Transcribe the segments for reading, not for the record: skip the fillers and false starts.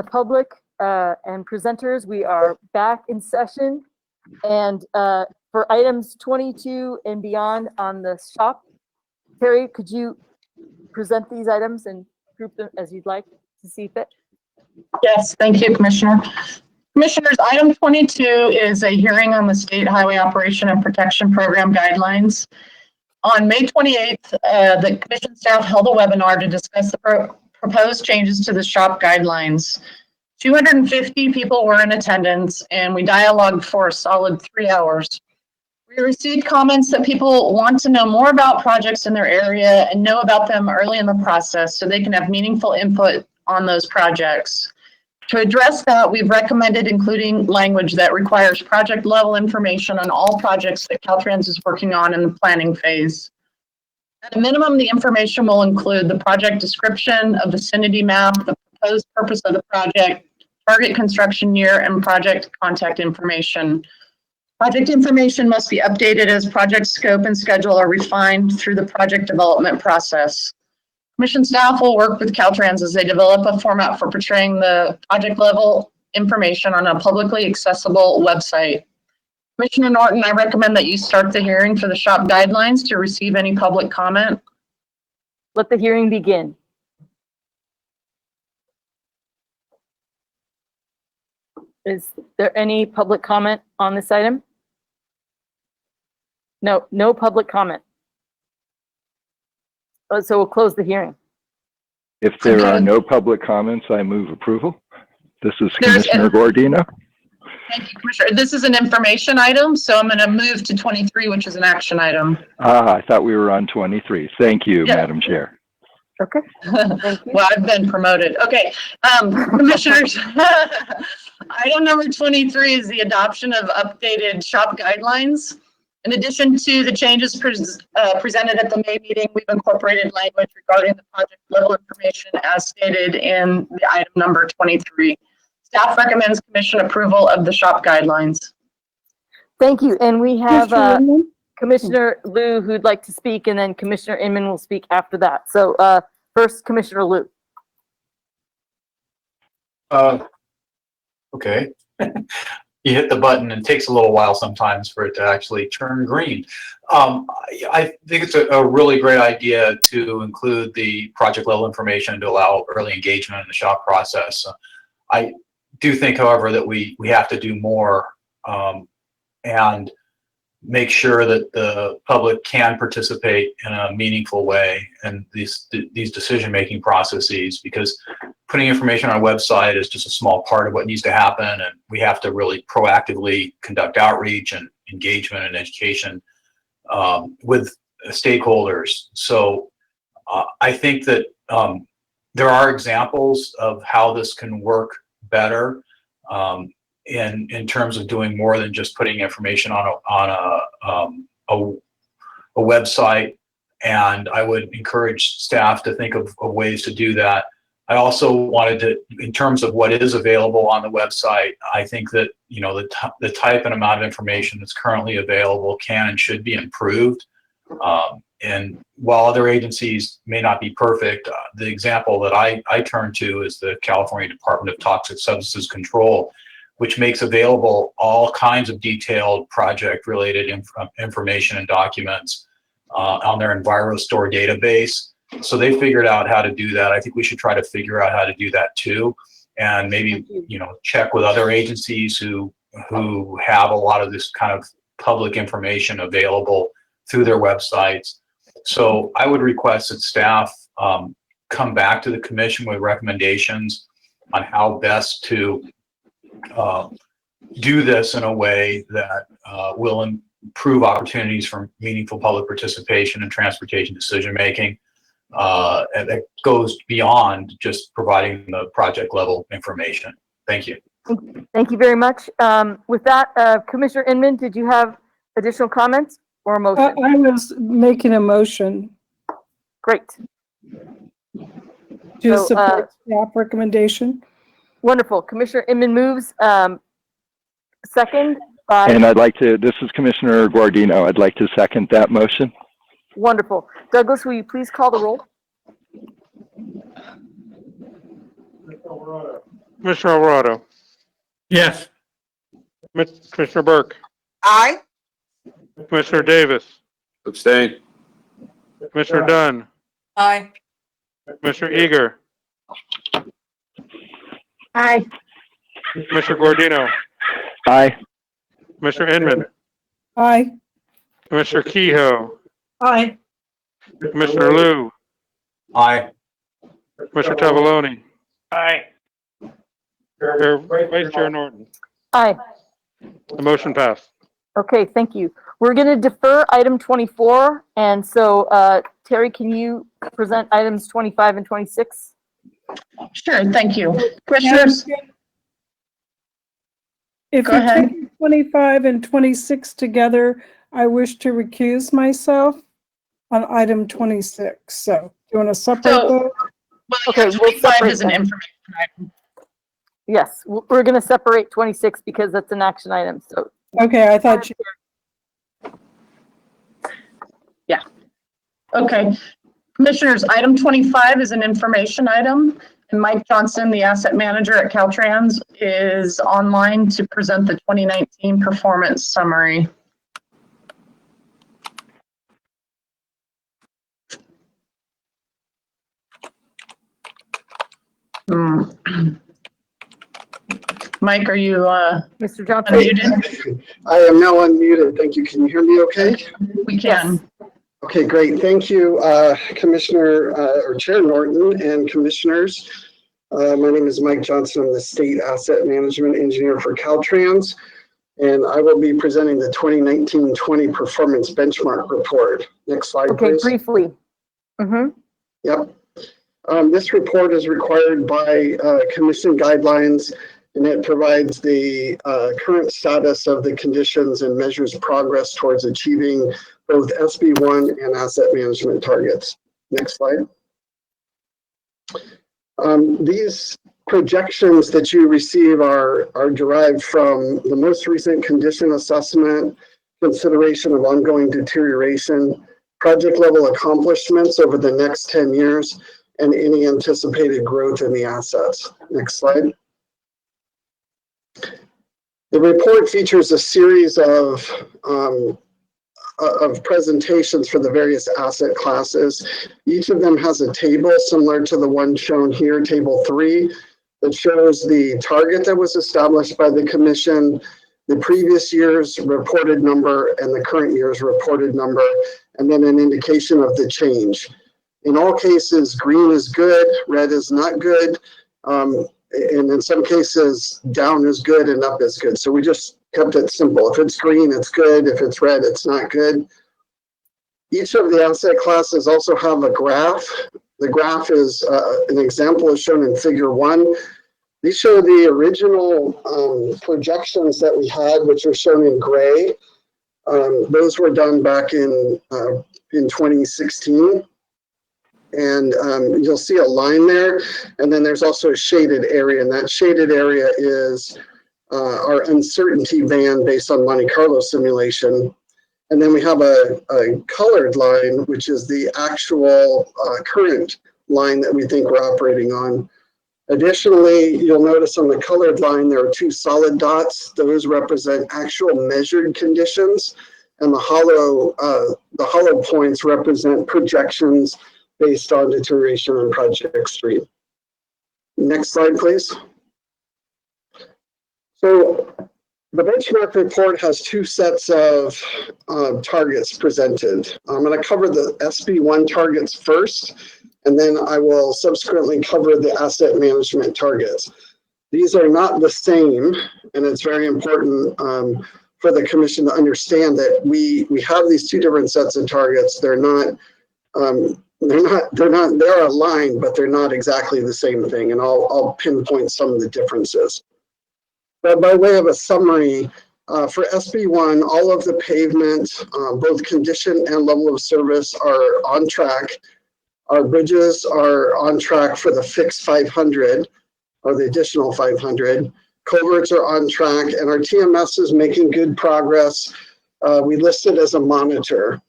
the public and presenters, we are back in session. And for items 22 and beyond on the SHOPP, Terry, could you present these items and group them as you'd like to see fit? Yes, thank you, Commissioner. Commissioners, item 22 is a hearing on the State Highway Operation and Protection Program guidelines. On May 28th, the Commission staff held a webinar to discuss the proposed changes to the SHOPP guidelines. 250 people were in attendance, and we dialogued for a solid 3 hours. We received comments that people want to know more about projects in their area and know about them early in the process so they can have meaningful input on those projects. To address that, we've recommended including language that requires project level information on all projects that Caltrans is working on in the planning phase. At a minimum, the information will include the project description, a vicinity map, the proposed purpose of the project, target construction year, and project contact information. Project information must be updated as project scope and schedule are refined through the project development process. Commission staff will work with Caltrans as they develop a format for portraying the project level information on a publicly accessible website. Commissioner Norton, I recommend that you start the hearing for the SHOPP guidelines to receive any public comment. Let the hearing begin. Is there any public comment on this item? No, no public comment. So we'll close the hearing. If there are no public comments, I move approval. This is Commissioner Guardino. Thank you, Commissioner. This is an information item, so I'm going to move to 23, which is an action item. I thought we were on 23. Thank you, Madam Chair. Okay. Thank you. Well, I've been promoted. Okay, Commissioners, item number 23 is the adoption of updated SHOPP guidelines. In addition to the changes presented at the May meeting, we've incorporated language regarding the project level information as stated in the item number 23. Staff recommends Commission approval of the SHOPP guidelines. Thank you. And we have Commissioner Liu who'd like to speak, and then Commissioner Inman will speak after that. So first, Commissioner Liu. Okay. You hit the button and it takes a little while sometimes for it to actually turn green. I think it's a really great idea to include the project level information to allow early engagement in the SHOPP process. I do think, however, that we have to do more and make sure that the public can participate in a meaningful way in these decision-making processes, because putting information on our website is just a small part of what needs to happen, and we have to really proactively conduct outreach and engagement and education with stakeholders. So I think that there are examples of how this can work better in terms of doing more than just putting information on a website, and I would encourage staff to think of ways to do that. I also wanted to, in terms of what is available on the website, I think that, you know, the type and amount of information that's currently available can and should be improved. And while other agencies may not be perfect, the example that I turn to is the California Department of Toxic Substances Control, which makes available all kinds of detailed project-related information and documents on their EnviroStore database. So they figured out how to do that. I think we should try to figure out how to do that too, and maybe, you know, check with other agencies who have a lot of this kind of public information available through their websites. So I would request that staff come back to the commission with recommendations on how best to do this in a way that will improve opportunities for meaningful public participation in transportation decision making. And that goes beyond just providing the project level information. Thank you. Thank you very much. With that, Commissioner Inman, did you have additional comments or a motion? I was making a motion. Great. To support staff recommendation. Wonderful. Commissioner Inman moves. Second by... And I'd like to, this is Commissioner Guardino, I'd like to second that motion. Wonderful. Douglas, will you please call the roll? Commissioner Alvarado, Yes. Commissioner Burke, Aye. Commissioner Davis, Abstain. Commissioner Dunn, Aye. Commissioner Eager, Aye. Commissioner Gordino, Aye. Commissioner Inman, Aye. Commissioner Kehoe, Aye. Commissioner Liu, Aye. Commissioner Tavaloni, Aye. Vice Chair Norton. Aye. The motion passed. Okay, thank you. We're going to defer item 24. And so, Terry, can you present items 25 and 26? Sure, thank you. Commissioners, If Go you're ahead. taking 25 and 26 together, I wish to recuse myself on item 26. So do you want to separate So- those? Okay, we'll 25 separate is an them. information item. Yes, we're going to separate 26 because that's an action item. So, Okay, I thought you, Okay. Commissioners, item 25 is an information item, and Mike Johnson, the asset manager at Caltrans, is online to present the 2019 performance summary. Mike, are you Mr. Johnson? unmuted? I am now unmuted. Thank you. Can you hear me okay? We can. Okay, great. Thank you, Commissioner or Chair Norton and Commissioners. My name is Mike Johnson. I'm the State Asset Management Engineer for Caltrans, and I will be presenting the 2019-20 Performance Benchmark Report. Next slide, Okay, please. briefly. Mm-hmm. Yep. This report is required by Commission guidelines, and it provides the current status of the conditions and measures progress towards achieving both SB1 and asset management targets. Next slide. These projections that you receive are derived from the most recent condition assessment, consideration of ongoing deterioration, project level accomplishments over the next 10 years, and any anticipated growth in the assets. Next slide. The report features a series of presentations for the various asset classes. Each of them has a table similar to the one shown here, table 3, that shows the target that was established by the commission, the previous year's reported number, and the current year's reported number, and then an indication of the change. In all cases, green is good, red is not good, and in some cases, down is good and up is good. So we just kept it simple. If it's green, it's good. If it's red, it's not good. Each of the asset classes also have a graph. The graph is an example is shown in figure 1. These show the original projections that we had, which are shown in gray. Those were done back in 2016. And you'll see a line there. And then there's also a shaded area. And that shaded area is our uncertainty band based on Monte Carlo simulation. And then we have a colored line, which is the actual current line that we think we're operating on. Additionally, you'll notice on the colored line, there are 2 solid dots. Those represent actual measured conditions. And the hollow points represent projections based on deterioration on project stream. Next slide, please. So the benchmark report has 2 sets of targets presented. I'm going to cover the SB1 targets first, and then I will subsequently cover the asset management targets. These are not the same, and it's very important for the commission to understand that we have these 2 different sets of targets. They're aligned, but they're not exactly the same thing, and I'll pinpoint some of the differences. But by way of a summary, for SB1, all of the pavement, both condition and level of service, are on track. Our bridges are on track for the fixed 500, or the additional 500. Culverts are on track, and our TMS is making good progress. We list it as a monitor.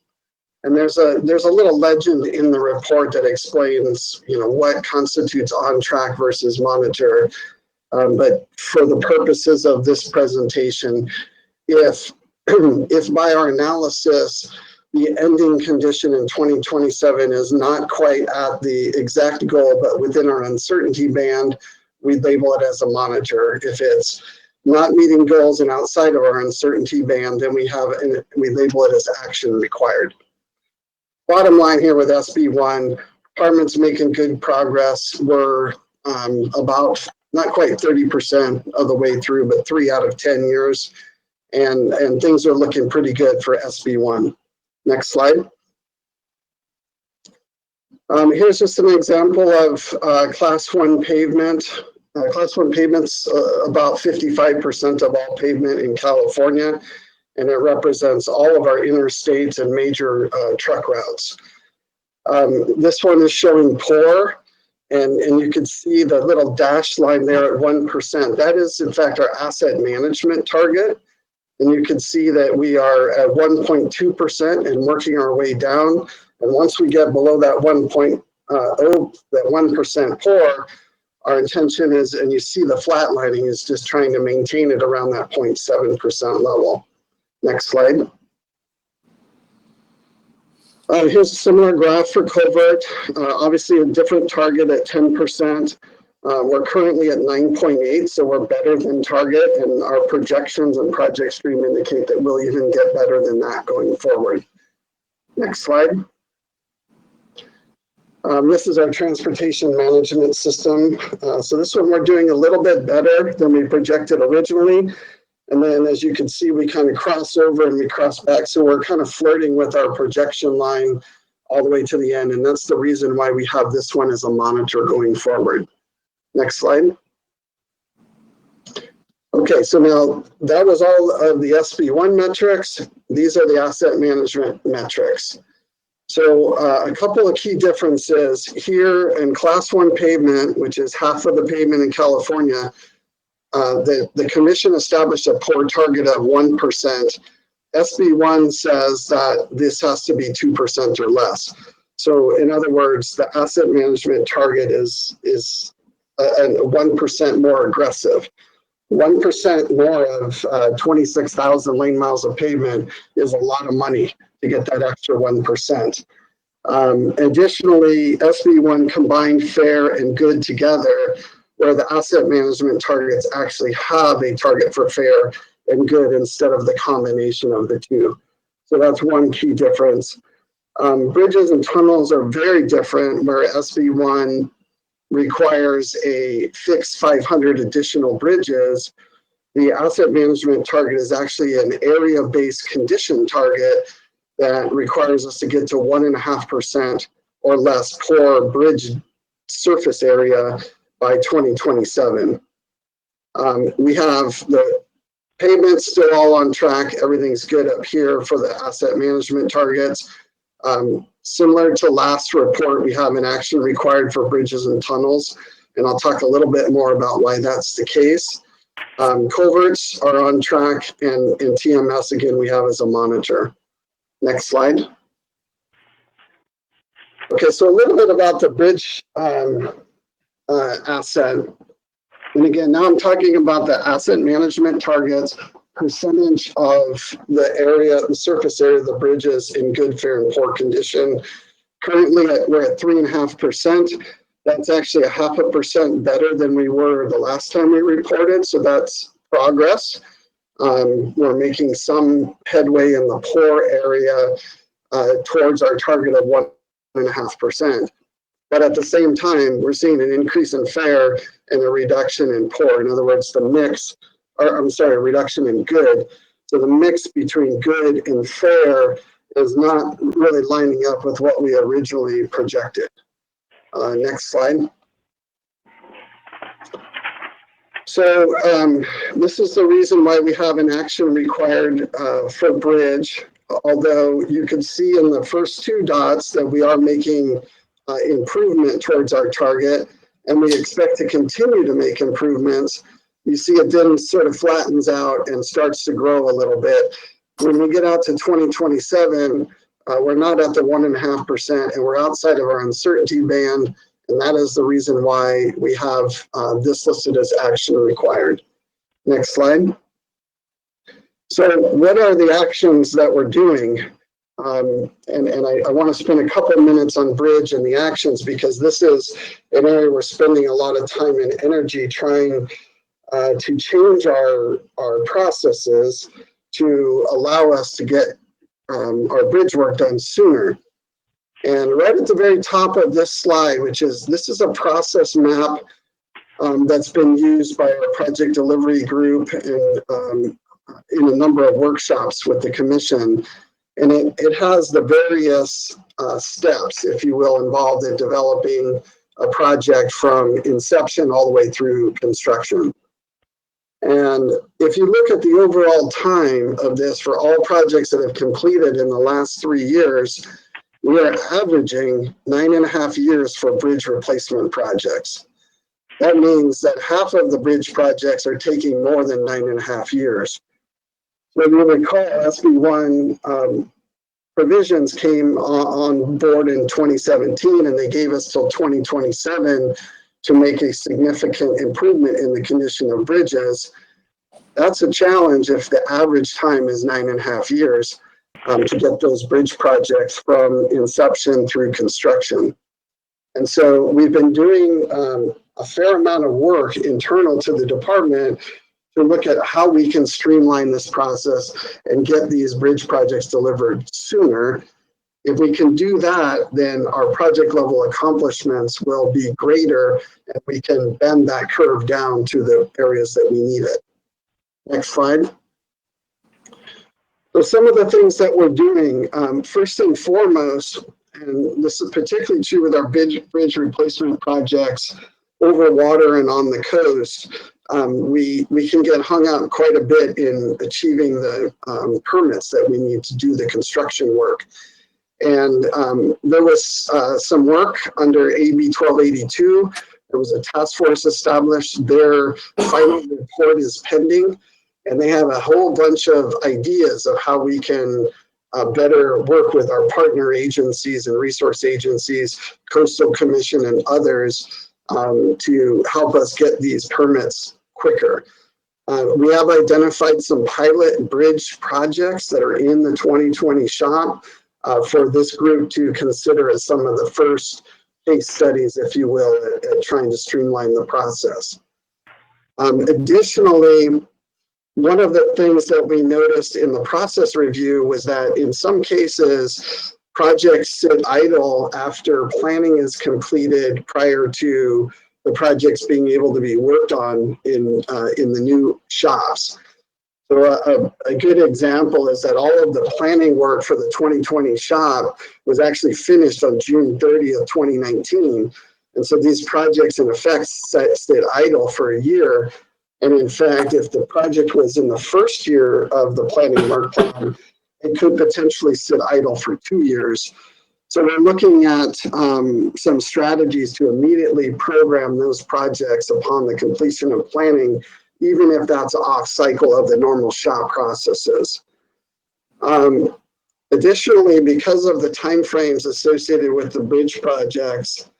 And there's a little legend in the report that explains, what constitutes on track versus monitor. But for the purposes of this presentation, if by our analysis, the ending condition in 2027 is not quite at the exact goal, but within our uncertainty band, we label it as a monitor. If it's not meeting goals and outside of our uncertainty band, then we label it as action required. Bottom line here with SB1, department's making good progress. We're about not quite 30% of the way through, but 3 out of 10 years. And things are looking pretty good for SB1. Next slide. Here's just an example of Class 1 pavement. Class 1 pavement's about 55% of all pavement in California, and it represents all of our interstates and major truck routes. This one is showing poor, and you can see the little dashed line there at 1%. That is, in fact, our asset management target. And you can see that we are at 1.2% and working our way down. And once we get below that 1% poor, our intention is, and you see the flatlining is just trying to maintain it around that 0.7% level. Next slide. Here's a similar graph for Culvert. Obviously a different target at 10%. We're currently at 9.8, so we're better than target, and our projections and project stream indicate that we'll even get better than that going forward. Next slide. This is our transportation management system. So this one we're doing a little bit better than we projected originally. And then as you can see, we kind of cross over and we cross back. So we're kind of flirting with our projection line all the way to the end. And that's the reason why we have this one as a monitor going forward. Next slide. Okay, so now that was all of the SB1 metrics. These are the asset management metrics. So a couple of key differences here in Class 1 pavement, which is half of the pavement in California, the commission established a poor target of 1%. SB1 says that this has to be 2% or less. So in other words, the asset management target is 1% more aggressive. 1% more of 26,000 lane miles of pavement is a lot of money to get that extra 1%. Additionally, SB1 combined fair and good together, where the asset management targets actually have a target for fair and good instead of the combination of the two. So that's one key difference. Bridges and tunnels are very different, where SB1 requires a fixed 500 additional bridges. The asset management target is actually an area-based condition target that requires us to get to 1.5% or less poor bridge surface area by 2027. We have the pavement still all on track. Everything's good up here for the asset management targets. Similar to last report, we have an action required for bridges and tunnels, and I'll talk a little bit more about why that's the case. Culverts are on track, and in TMS, again, we have as a monitor. Next slide. Okay, so a little bit about the bridge asset. And again, now I'm talking about the asset management targets, percentage of the area, the surface area of the bridges in good, fair, and poor condition. Currently, we're at 3.5%. That's actually 0.5% better than we were the last time we reported, so that's progress. We're making some headway in the poor area towards our target of 1.5%. But at the same time, we're seeing an increase in fair and a reduction in poor. In other words, the mix, or I'm sorry, a reduction in good. So the mix between good and fair is not really lining up with what we originally projected. Next slide. So this is the reason why we have an action required for bridge, although you can see in the first two dots that we are making improvement towards our target, and we expect to continue to make improvements. You see it then sort of flattens out and starts to grow a little bit. When we get out to 2027, we're not at the 1.5%, and we're outside of our uncertainty band, And that is the reason why we have this listed as action required. Next slide. So what are the actions that we're doing? I want to spend a couple of minutes on bridge and the actions, because this is an area we're spending a lot of time and energy trying to change our processes to allow us to get our bridge work done sooner. And right at the very top of this slide, this is a process map that's been used by our project delivery group and in a number of workshops with the commission. And it has the various steps, if you will, involved in developing a project from inception all the way through construction. And if you look at the overall time of this for all projects that have completed in the last 3 years, we are averaging 9.5 years for bridge replacement projects. That means that half of the bridge projects are taking more than 9.5 years. So you recall SB1 provisions came on board in 2017, and they gave us till 2027 to make a significant improvement in the condition of bridges. That's a challenge if the average time is 9.5 years to get those bridge projects from inception through construction. And so we've been doing a fair amount of work internal to the department to look at how we can streamline this process and get these bridge projects delivered sooner. If we can do that, then our project level accomplishments will be greater, and we can bend that curve down to the areas that we need it. Next slide. So some of the things that we're doing, first and foremost, and this is particularly true with our bridge replacement projects over water and on the coast, we can get hung up quite a bit in achieving the permits that we need to do the construction work. And there was some work under AB 1282. There was a task force established. Their final report is pending, and they have a whole bunch of ideas of how we can better work with our partner agencies and resource agencies, Coastal Commission and others, to help us get these permits quicker. We have identified some pilot bridge projects that are in the 2020 SHOPP for this group to consider as some of the first case studies, if you will, at trying to streamline the process. Additionally, one of the things that we noticed in the process review was that in some cases, projects sit idle after planning is completed prior to the projects being able to be worked on in the new shops. So a good example is that all of the planning work for the 2020 SHOPP was actually finished on June 30th, 2019. And so these projects in effect stayed idle for a year. And in fact, if the project was in the first year of the planning work plan, it could potentially sit idle for 2 years. So we're looking at some strategies to immediately program those projects upon the completion of planning, even if that's off cycle of the normal SHOPP processes. Additionally, because of the timeframes associated with the bridge projects,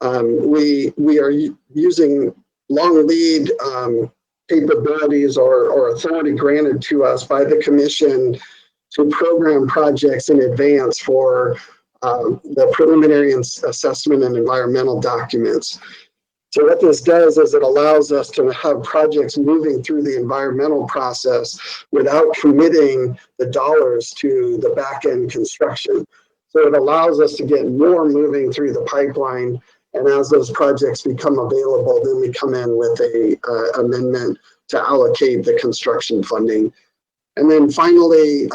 we are using long lead capabilities or authority granted to us by the commission to program projects in advance for the preliminary assessment and environmental documents. So what this does is it allows us to have projects moving through the environmental process without committing the dollars to the back-end construction. So it allows us to get more moving through the pipeline, and as those projects become available, then we come in with a amendment to allocate the construction funding. And then finally,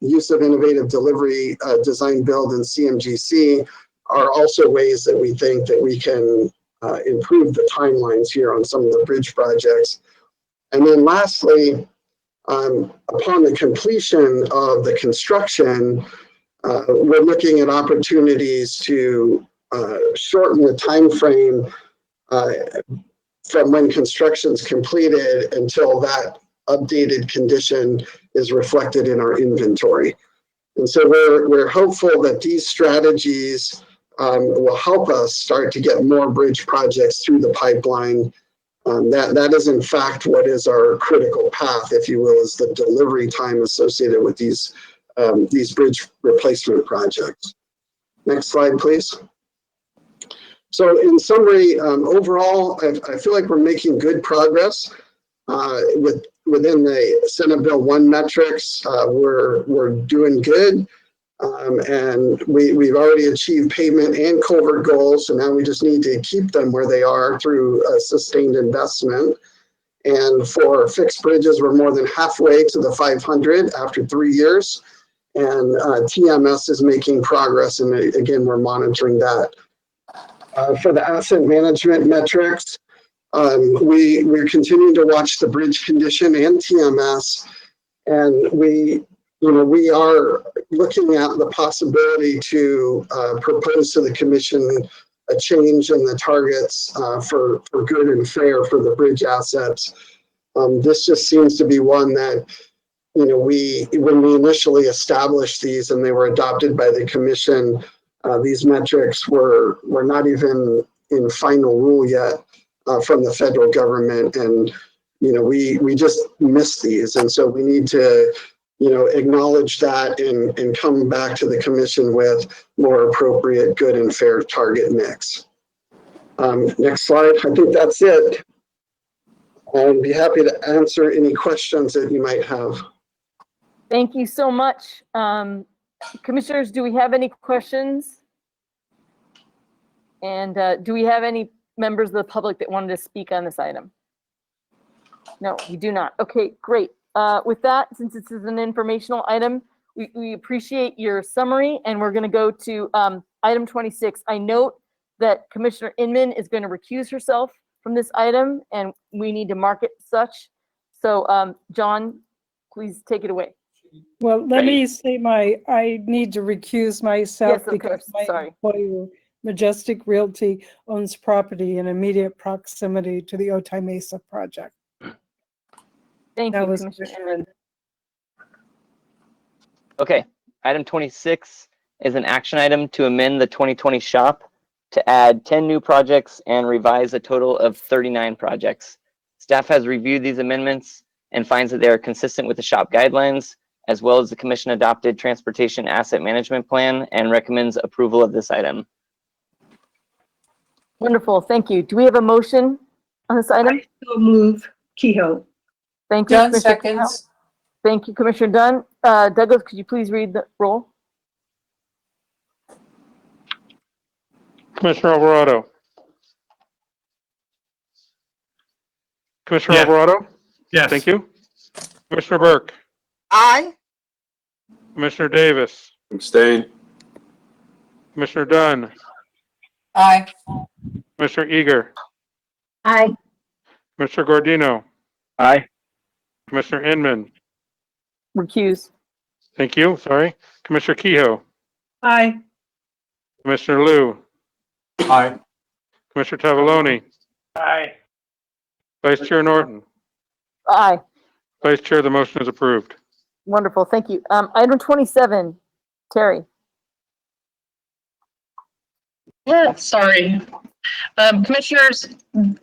use of innovative delivery, design, build, and CMGC are also ways that we think that we can improve the timelines here on some of the bridge projects. And then lastly, upon the completion of the construction, we're looking at opportunities to shorten the time frame from when construction's completed until that updated condition is reflected in our inventory. And so we're hopeful that these strategies will help us start to get more bridge projects through the pipeline. That is in fact what is our critical path, if you will, is the delivery time associated with these bridge replacement projects. Next slide, please. So in summary, overall, I feel like we're making good progress within the Senate Bill 1 metrics. We're doing good. And we've already achieved pavement and culvert goals, so now we just need to keep them where they are through sustained investment. And for fixed bridges, we're more than halfway to the 500 after 3 years. And TMS is making progress, and again, we're monitoring that. For the asset management metrics, we're continuing to watch the bridge condition and TMS, and we are looking at the possibility to propose to the commission a change in the targets for good and fair for the bridge assets. This just seems to be one that, when we initially established these and they were adopted by the commission, these metrics were not even in final rule yet from the federal government. And, we just missed these. And so we need to acknowledge that and come back to the commission with more appropriate, good and fair target mix. Next slide. I think that's it. I'd be happy to answer any questions that you might have. Thank you so much. Commissioners, do we have any questions? And do we have any members of the public that wanted to speak on this item? No, we do not. Okay, great. With that, since this is an informational item, we appreciate your summary, and we're going to go to item 26. I note that Commissioner Inman is going to recuse herself from this item, and we need to mark it such. So, John, please take it away. Well, let me say I need to recuse myself Yes, of because course. my Sorry. employer, Majestic Realty, owns property in immediate proximity to the Otay Mesa project. Thank That you, was Commissioner Inman. Okay, item 26 is an action item to amend the 2020 SHOPP to add 10 new projects and revise a total of 39 projects. Staff has reviewed these amendments and finds that they are consistent with the SHOPP guidelines, as well as the commission adopted transportation asset management plan, and recommends approval of this item. Wonderful, thank you. Do we have a motion on this item? I so move Kehoe. Thank you, Dunn Commissioner Kehoe. seconds. Thank you, Commissioner Dunn. Douglas, could you please read the roll? Commissioner Alvarado. Commissioner Yes. Alvarado? Yes. Thank you. Commissioner Burke? Aye. Commissioner Davis? Abstain. Commissioner Dunn? Aye. Commissioner Eager? Aye. Commissioner Gordino? Aye. Commissioner Inman? Recuse. Thank you, sorry. Commissioner Kehoe? Aye. Commissioner Liu? Aye. Commissioner Tavaloni? Aye. Vice Chair Norton? Aye. Vice Chair, the motion is approved. Wonderful, thank you. Item 27, Terry. Yeah, sorry. Commissioners,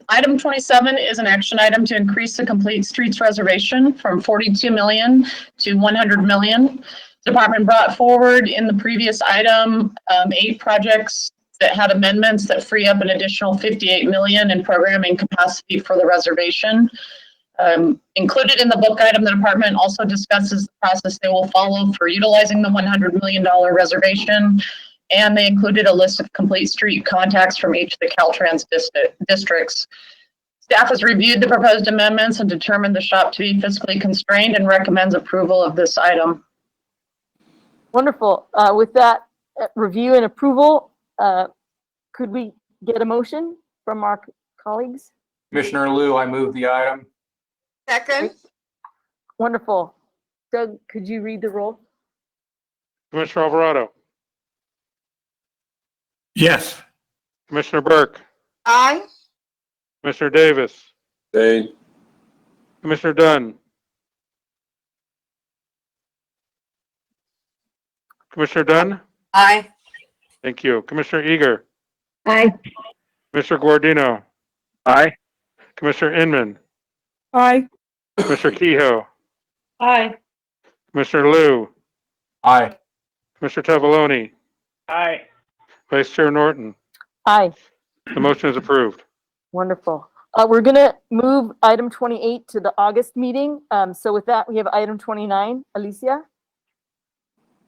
item 27 is an action item to increase the complete streets reservation from 42 million to 100 million. Department brought forward in the previous item 8 projects that had amendments that free up an additional 58 million in programming capacity for the reservation. Included in the book item, the department also discusses the process they will follow for utilizing the $100 million reservation. And they included a list of complete street contacts from each of the Caltrans districts. Staff has reviewed the proposed amendments and determined the SHOPP to be fiscally constrained and recommends approval of this item. Wonderful. With that review and approval, could we get a motion from our colleagues? Commissioner Liu, I move the item. Second. Wonderful. Doug, could you read the roll? Commissioner Alvarado? Yes. Commissioner Burke? Aye. Commissioner Davis? Abstain. Commissioner Dunn? Commissioner Dunn? Aye. Thank you. Commissioner Eager, Aye. Commissioner Guardino, Aye. Commissioner Inman, Aye. Commissioner Kehoe, Aye. Commissioner Liu, Aye. Commissioner Tavaloni, Aye. Vice Chair Norton. Aye. The motion is approved. Wonderful. We're gonna move item 28 to the August meeting. So with that, we have item 29. Alicia?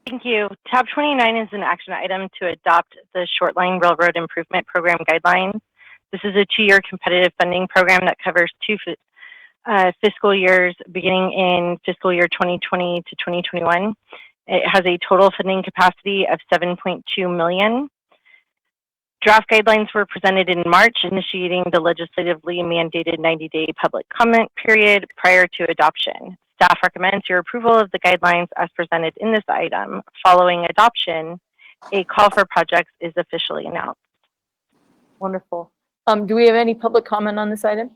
Thank you. Tab 29 is an action item to adopt the Short Line Railroad Improvement Program guidelines. This is a 2-year competitive funding program that covers 2 fiscal years beginning in fiscal year 2020 to 2021. It has a total funding capacity of $7.2 million. Draft guidelines were presented in March, initiating the legislatively mandated 90-day public comment period prior to adoption. Staff recommends your approval of the guidelines as presented in this item. Following adoption, a call for projects is officially announced. Wonderful. Do we have any public comment on this item?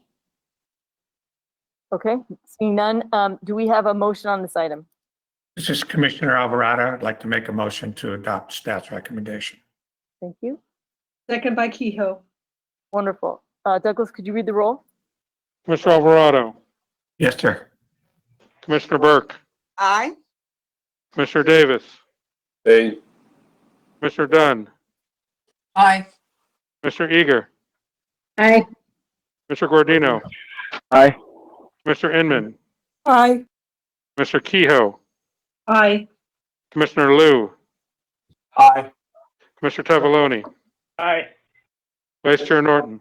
Okay, seeing none, do we have a motion on this item? This is Commissioner Alvarado. I'd like to make a motion to adopt staff's recommendation. Thank you. Second by Kehoe. Wonderful. Douglas, could you read the roll? Commissioner Alvarado, Yes, sir. Commissioner Burke, Aye. Commissioner Davis, Aye. Commissioner Dunn, Aye. Commissioner Eager, Aye. Commissioner Guardino, Aye. Commissioner Inman, Aye. Commissioner Kehoe, Aye. Commissioner Liu, Aye. Commissioner Tavaloni, Aye. Vice Chair Norton.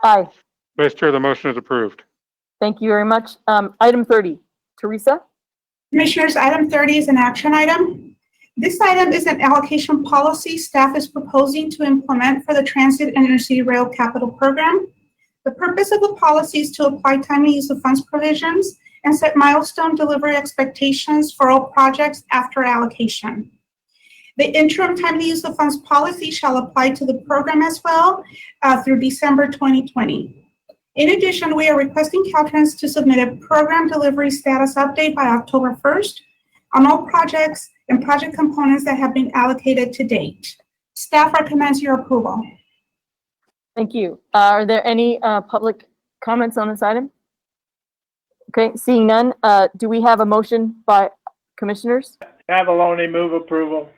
Aye. Vice Chair, the motion is approved. Thank you very much. Item 30. Teresa? Commissioners, item 30 is an action item. This item is an allocation policy staff is proposing to implement for the Transit and Intercity Rail Capital Program. The purpose of the policy is to apply timely use of funds provisions and set milestone delivery expectations for all projects after allocation. The interim timely use of funds policy shall apply to the program as well through December 2020. In addition, we are requesting Caltrans to submit a program delivery status update by October 1st on all projects and project components that have been allocated to date. Staff recommends your approval. Thank you. Are there any public comments on this item? Okay, seeing none, do we have a motion by commissioners? Avalone, move approval.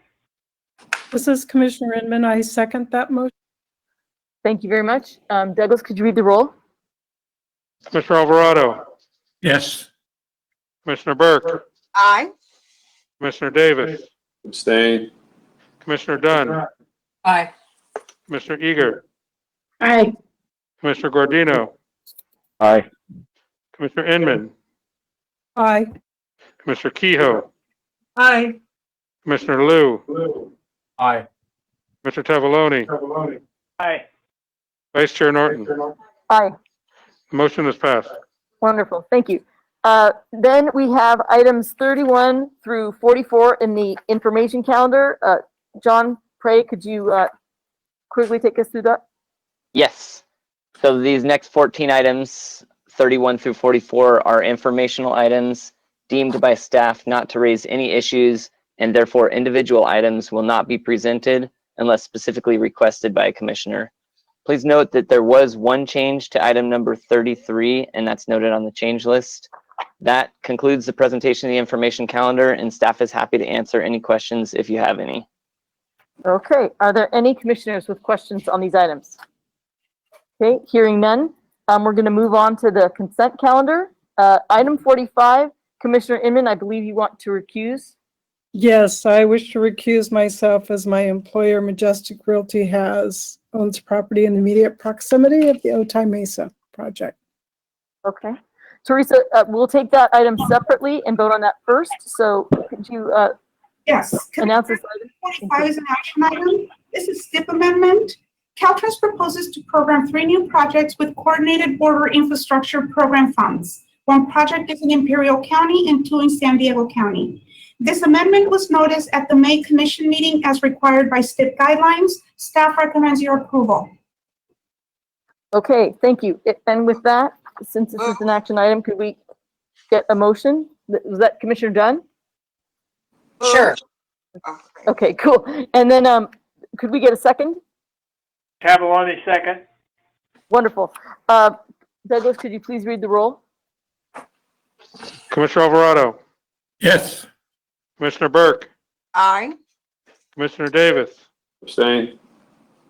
This is Commissioner Inman. I second that motion. Thank you very much. Douglas, could you read the roll? Commissioner Alvarado, Yes. Commissioner Burke, Aye. Commissioner Davis, Abstain. Commissioner Dunn, Aye. Commissioner Eager, Aye. Commissioner Guardino, Aye. Commissioner Inman, Aye. Commissioner Kehoe, Aye. Commissioner Liu, Aye. Commissioner Tavaloni, Aye. Vice Chair Norton. Aye. The motion is passed. Wonderful. Thank you. Then we have items 31 through 44 in the information calendar. John, pray, could you quickly take us through that? Yes. So these next 14 items, 31 through 44, are informational items deemed by staff not to raise any issues, and therefore individual items will not be presented unless specifically requested by a commissioner. Please note that there was one change to item number 33, and that's noted on the change list. That concludes the presentation of the information calendar, and staff is happy to answer any questions if you have any. Okay. Are there any commissioners with questions on these items? Okay, hearing none, we're going to move on to the consent calendar. Item 45, Commissioner Inman, I believe you want to recuse. Yes, I wish to recuse myself as my employer, Majestic Realty, owns property in the immediate proximity of the Otay Mesa project. Okay. Teresa, we'll take that item separately and vote on that first. So could you Yes. announce this item? 45 is an action item. This is STIP amendment. Caltrans proposes to program 3 new projects with coordinated border infrastructure program funds. 1 project is in Imperial County and 2 in San Diego County. This amendment was noticed at the May Commission meeting as required by STIP guidelines. Staff recommends your approval. Okay, thank you. And with that, since this is an action item, could we get a motion? Was that Commissioner Dunn? Sure. Okay, cool. And then could we get a second? Tabelloni, second. Wonderful. Douglas, could you please read the roll? Commissioner Alvarado, Yes. Commissioner Burke, Aye. Commissioner Davis, Abstain.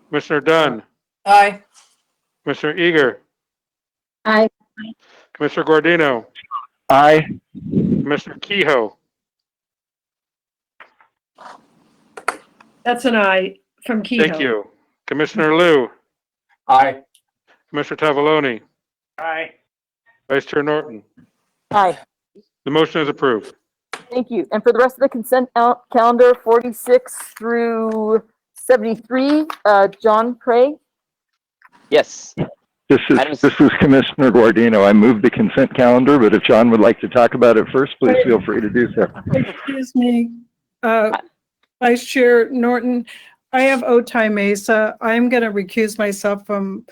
Commissioner Dunn, Aye. Commissioner Eager, Aye. Commissioner Gordino, Aye. Commissioner Kehoe, That's an aye from Kehoe. thank you. Commissioner Liu, Aye. Commissioner Tavaloni, Aye. Vice Chair Norton. Aye. The motion is approved. Thank you. And for the rest of the consent calendar, 46 through 73, John Craig? Yes. This is Commissioner Gordino. I moved the consent calendar, but if John would like to talk about it first, please feel free to do so. Excuse me, Vice Chair Norton, I have Otay Mesa. I'm going to recuse myself from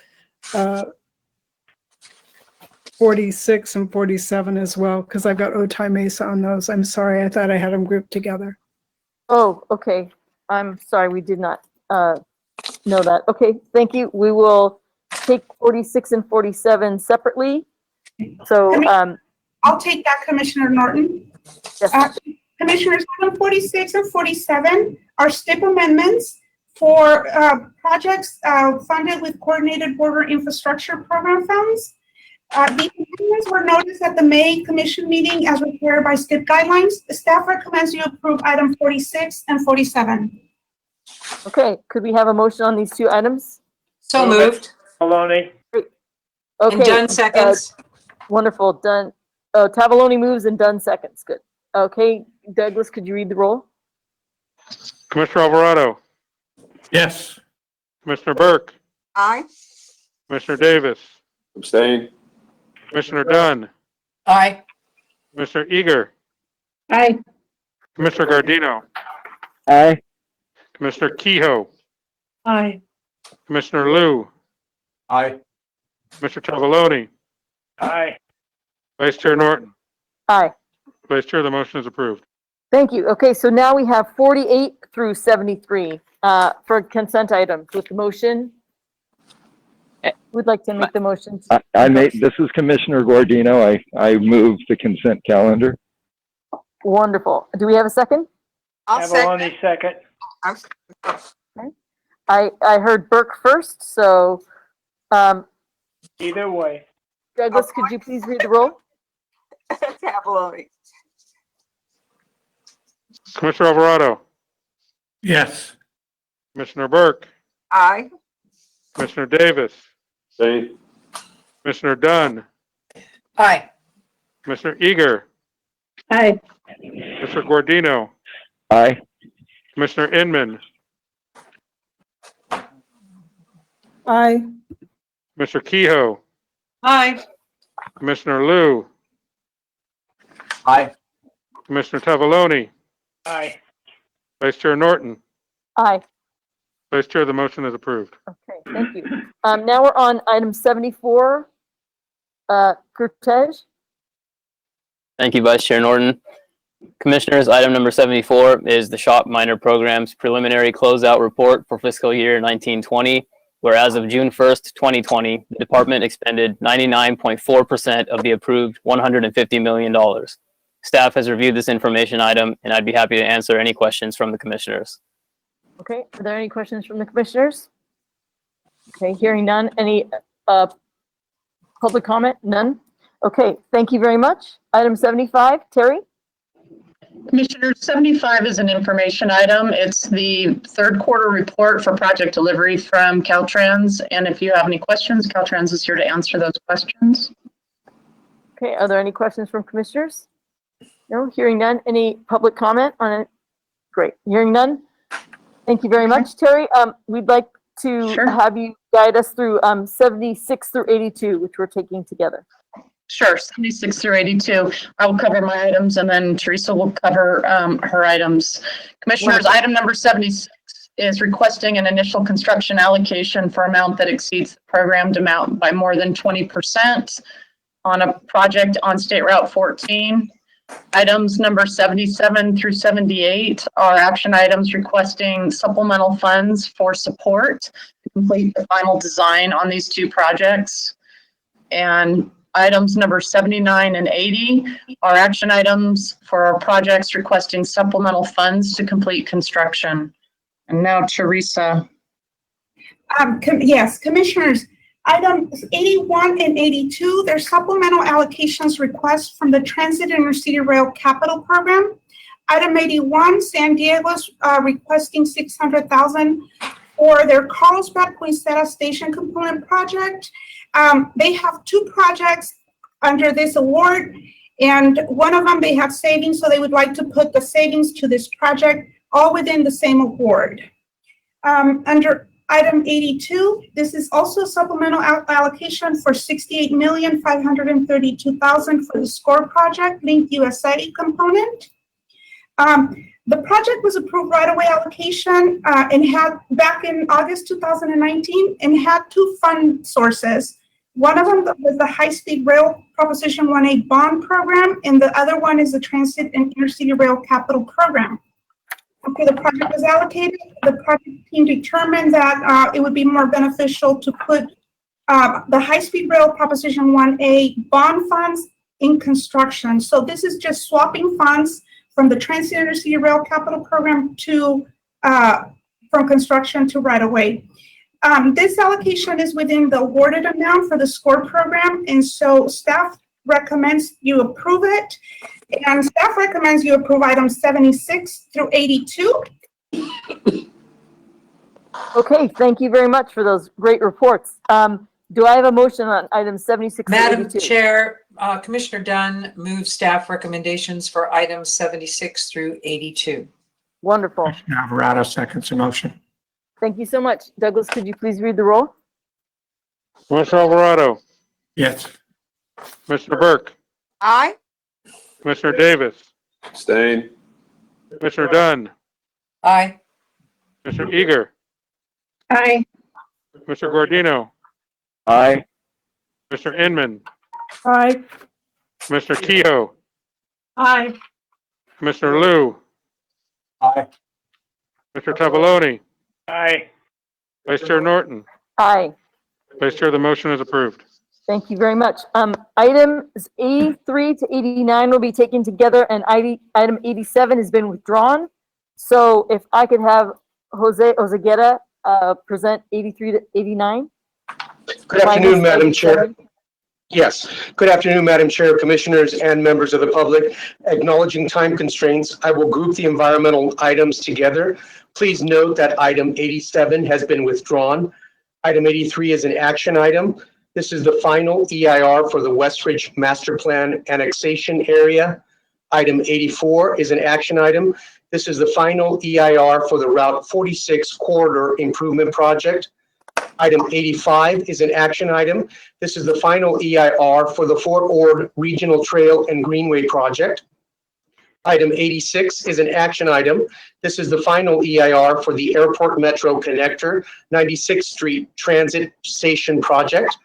46 and 47 as well, because I've got Otay Mesa on those. I'm sorry, I thought I had them grouped together. Oh, okay. I'm sorry, we did not know that. Okay, thank you. We will take 46 and 47 separately. So, I'll take that, Commissioner Norton. yes. Commissioners, item 46 and 47 are STIP amendments for projects funded with Coordinated Border Infrastructure Program funds. These amendments were noticed at the May Commission meeting as required by STIP guidelines. The staff recommends you approve item 46 and 47. Okay, could we have a motion on these two items? So moved. Maloney. Okay. And Dunn seconds. Wonderful, Dunn. Oh, Tavaloni moves and Dunn seconds. Good. Okay, Douglas, could you read the roll? Commissioner Alvarado, Yes. Commissioner Burke, Aye. Commissioner Davis, Abstain. Commissioner Dunn, Aye. Commissioner Eager, Aye. Commissioner Gardino, Aye. Commissioner Kehoe, Aye. Commissioner Liu, Aye. Commissioner Tavaloni, Aye. Vice Chair Norton. Aye. Vice Chair, the motion is approved. Thank you. Okay, so now we have 48 through 73 for consent items with the motion. Would like to make the motion. This is Commissioner Gordino. I moved the consent calendar. Wonderful. Do we have a second? I'll second. second. Okay. I heard Burke first, so Either way. Douglas, could you please read the roll? Tabelloni. Commissioner Alvarado, Yes. Commissioner Burke, Aye. Commissioner Davis, Abstain. Commissioner Dunn, Aye. Commissioner Eager, Aye. Commissioner Gordino, Aye. Commissioner Inman, Aye. Commissioner Kehoe, Aye. Commissioner Liu, Aye. Commissioner Tavaloni, Aye. Vice Chair Norton. Aye. Vice Chair, the motion is approved. Okay, thank you. Now we're on item 74, Corrective. Thank you, Vice Chair Norton. Commissioners, item number 74 is the SHOPP Minor Programs Preliminary Closeout Report for fiscal year 1920, where as of June 1st, 2020, the department expended 99.4% of the approved $150 million. Staff has reviewed this information item, and I'd be happy to answer any questions from the commissioners. Okay, are there any questions from the commissioners? Okay, hearing none. Any public comment? None? Okay, thank you very much. Item 75, Terry? Commissioner, 75 is an information item. It's the third quarter report for project delivery from Caltrans. And if you have any questions, Caltrans is here to answer those questions. Okay, are there any questions from commissioners? No, hearing none. Any public comment on it? Great, hearing none. Thank you very much, Terry. We'd like to have you guide us through 76 through 82, which we're taking together. Sure, 76 through 82. I will cover my items and then Teresa will cover her items. Commissioners, item number 76 is requesting an initial construction allocation for amount that exceeds the programmed amount by more than 20% on a project on State Route 14. Items number 77 through 78 are action items requesting supplemental funds for support to complete the final design on these two projects. And items number 79 and 80 are action items for our projects requesting supplemental funds to complete construction. And now Teresa. Yes, Commissioners, items 81 and 82, they're supplemental allocations requests from the Transit Intercity Rail Capital Program. Item 81, San Diego's requesting $600,000 for their Carlsbad-Poinsett Station Component Project. They have two projects under this award, and one of them they have savings, so they would like to put the savings to this project all within the same award. Under item 82, this is also supplemental allocation for $68,532,000 for the SCORE project, Link USA component. The project was approved right-of-way allocation and had back in August 2019 and had two fund sources. One of them was the High-Speed Rail Proposition 1A bond program, and the other one is the Transit and Intercity Rail Capital Program. After the project was allocated, the project team determined that it would be more beneficial to put the High-Speed Rail Proposition 1A bond funds in construction. So this is just swapping funds from the Transit Intercity Rail Capital Program to from construction to right-of-way. This allocation is within the awarded amount for the SCORE program, and so staff recommends you approve it. And staff recommends you approve items 76 through 82. Okay, thank you very much for those great reports. Do I have a motion on items 76 to 82? Madam Chair, Commissioner Dunn moves staff recommendations for items 76 through 82. Wonderful. Commissioner Alvarado seconds the motion. Thank you so much. Douglas, could you please read the roll? Commissioner Alvarado, Yes. Commissioner Burke, Aye. Commissioner Davis, Abstain. Commissioner Dunn, Aye. Commissioner Eager, Aye. Commissioner Gordino, Aye. Commissioner Inman, Aye. Commissioner Kehoe, Aye. Commissioner Liu, Aye. Mr. Tavaloni, Aye. Vice Chair Norton. Aye. Vice Chair, the motion is approved. Thank you very much. Items 83 to 89 will be taken together, and item 87 has been withdrawn. So if I could have Jose Oseguera present 83 to 89. Good afternoon, Madam Chair. Yes, good afternoon, Madam Chair, Commissioners, and members of the public. Acknowledging time constraints, I will group the environmental items together. Please note that item 87 has been withdrawn. Item 83 is an action item. This is the final EIR for the Westridge Master Plan annexation area. Item 84 is an action item. This is the final EIR for the Route 46 corridor improvement project. Item 85 is an action item. This is the final EIR for the Fort Ord Regional Trail and Greenway project. Item 86 is an action item. This is the final EIR for the Airport Metro Connector 96th Street Transit Station project.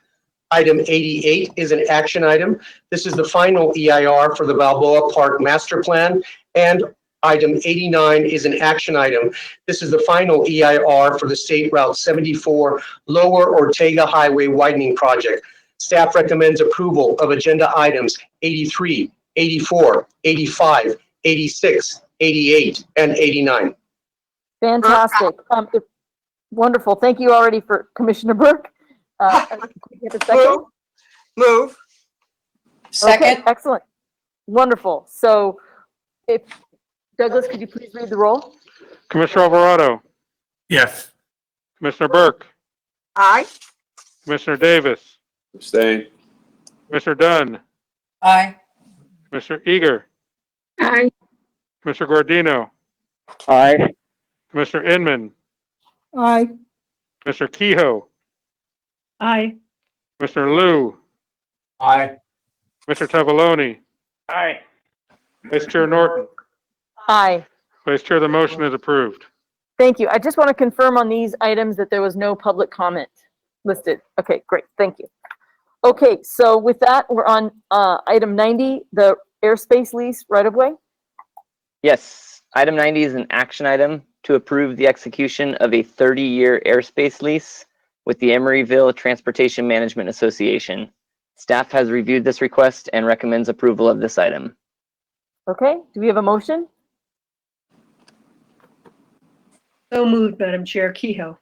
Item 88 is an action item. This is the final EIR for the Balboa Park Master Plan. And item 89 is an action item. This is the final EIR for the State Route 74 Lower Ortega Highway Widening Project. Staff recommends approval of agenda items 83, 84, 85, 86, 88, and 89. Fantastic. Wonderful. Thank you already for Commissioner Burke. Get a second? Move. Second. Okay, excellent. Wonderful. So if Douglas, could you please read the roll? Commissioner Alvarado, Yes. Commissioner Burke, Aye. Commissioner Davis, Abstain. Commissioner Dunn, Aye. Commissioner Eager, Aye. Commissioner Gordino, Aye. Commissioner Inman, Aye. Commissioner Kehoe, Aye. Commissioner Liu, Aye. Commissioner Tavaloni, Aye. Vice Chair Norton. Aye. Vice Chair, the motion is approved. Thank you. I just want to confirm on these items that there was no public comment listed. Okay, great. Thank you. Okay, so with that, we're on item 90, the airspace lease right of way. Yes, item 90 is an action item to approve the execution of a 30-year airspace lease with the Emeryville Transportation Management Association. Staff has reviewed this request and recommends approval of this item. Okay, do we have a motion? So moved, Madam Chair. Kehoe.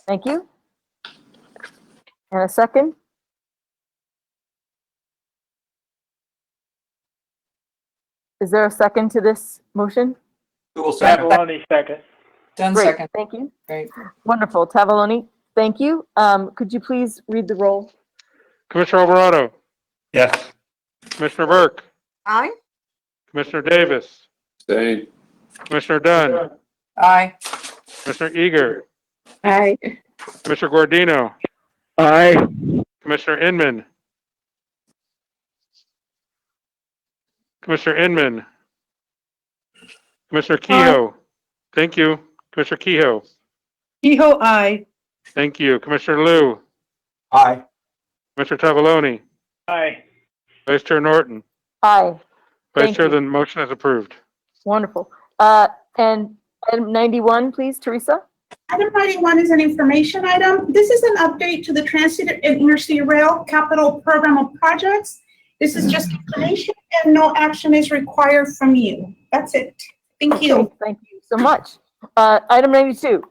Thank you. And a second? Is there a second to this motion? Who will second? Tavaloni, second. Dunn Great, second. thank you. Great. Wonderful. Tavaloni, thank you. Could you please read the roll? Commissioner Alvarado, Yes. Commissioner Burke, Aye. Commissioner Davis, Abstain. Commissioner Dunn, Aye. Commissioner Eager, Aye. Commissioner Guardino, Aye. Commissioner Inman, Commissioner Inman, Commissioner Kehoe. Thank you. Commissioner Kehoe. Kehoe, aye. Thank you. Commissioner Liu, Aye. Commissioner Tavaloni, Aye. Vice Chair Norton. Aye, Vice Thank Chair, you. the motion is approved. wonderful. And item 91, please, Teresa. Item 91 is an information item. This is an update to the Transit and Intercity Rail Capital Program of Projects. This is just information and no action is required from you. That's it. Thank you. Okay, thank you so much. Item 92.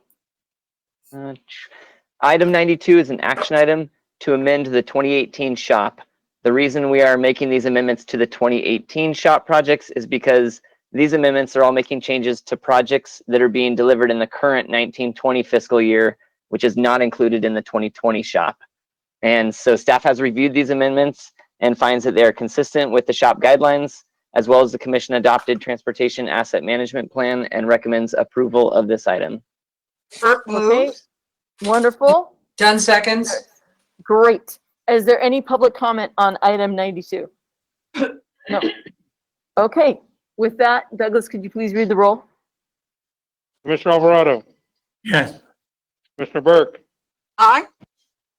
Item 92 is an action item to amend the 2018 SHOPP. The reason we are making these amendments to the 2018 SHOPP projects is because these amendments are all making changes to projects that are being delivered in the current 1920 fiscal year, which is not included in the 2020 SHOPP. And so staff has reviewed these amendments and finds that they are consistent with the SHOPP guidelines, as well as the commission adopted transportation asset management plan, and recommends approval of this item. Burke Okay, moved. wonderful. Dunn seconds. Great. Is there any public comment on item 92? No. Okay, with that, Douglas, could you please read the roll? Commissioner Alvarado, Yes. Commissioner Burke, Aye.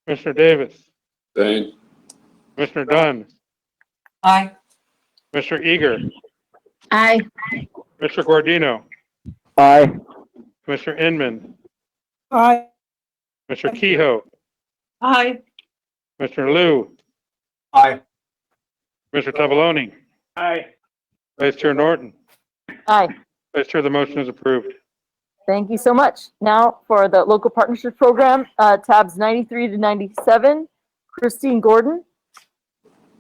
Commissioner Davis, Abstain. Commissioner Dunn, Aye. Commissioner Eager, Aye. Commissioner Guardino, Aye. Commissioner Inman, Aye. Commissioner Kehoe, Aye. Commissioner Liu, Aye. Commissioner Tavaloni. Aye. Vice Chair Norton. Aye. Vice Chair, the motion is approved. Thank you so much. Now for the local partnership program, tabs 93 to 97. Christine Gordon.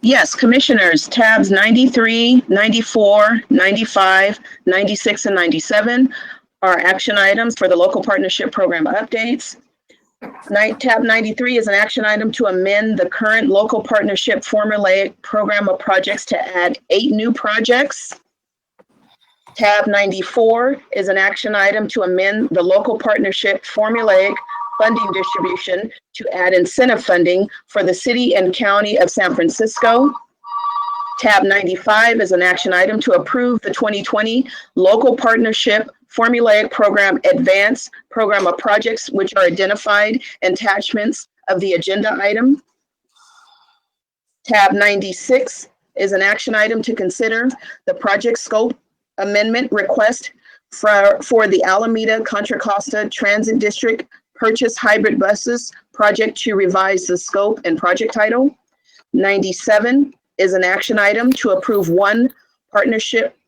Yes, Commissioners, tabs 93, 94, 95, 96, and 97 are action items for the local partnership program updates. Tab 93 is an action item to amend the current local partnership formulaic program of projects to add 8 new projects. Tab 94 is an action item to amend the local partnership formulaic funding distribution to add incentive funding for the city and county of San Francisco. Tab 95 is an action item to approve the 2020 local partnership formulaic program advance program of projects, which are identified in attachments of the agenda item. Tab 96 is an action item to consider the project scope amendment request for the Alameda Contra Costa Transit District purchase hybrid buses project to revise the scope and project title. 97 is an action item to approve one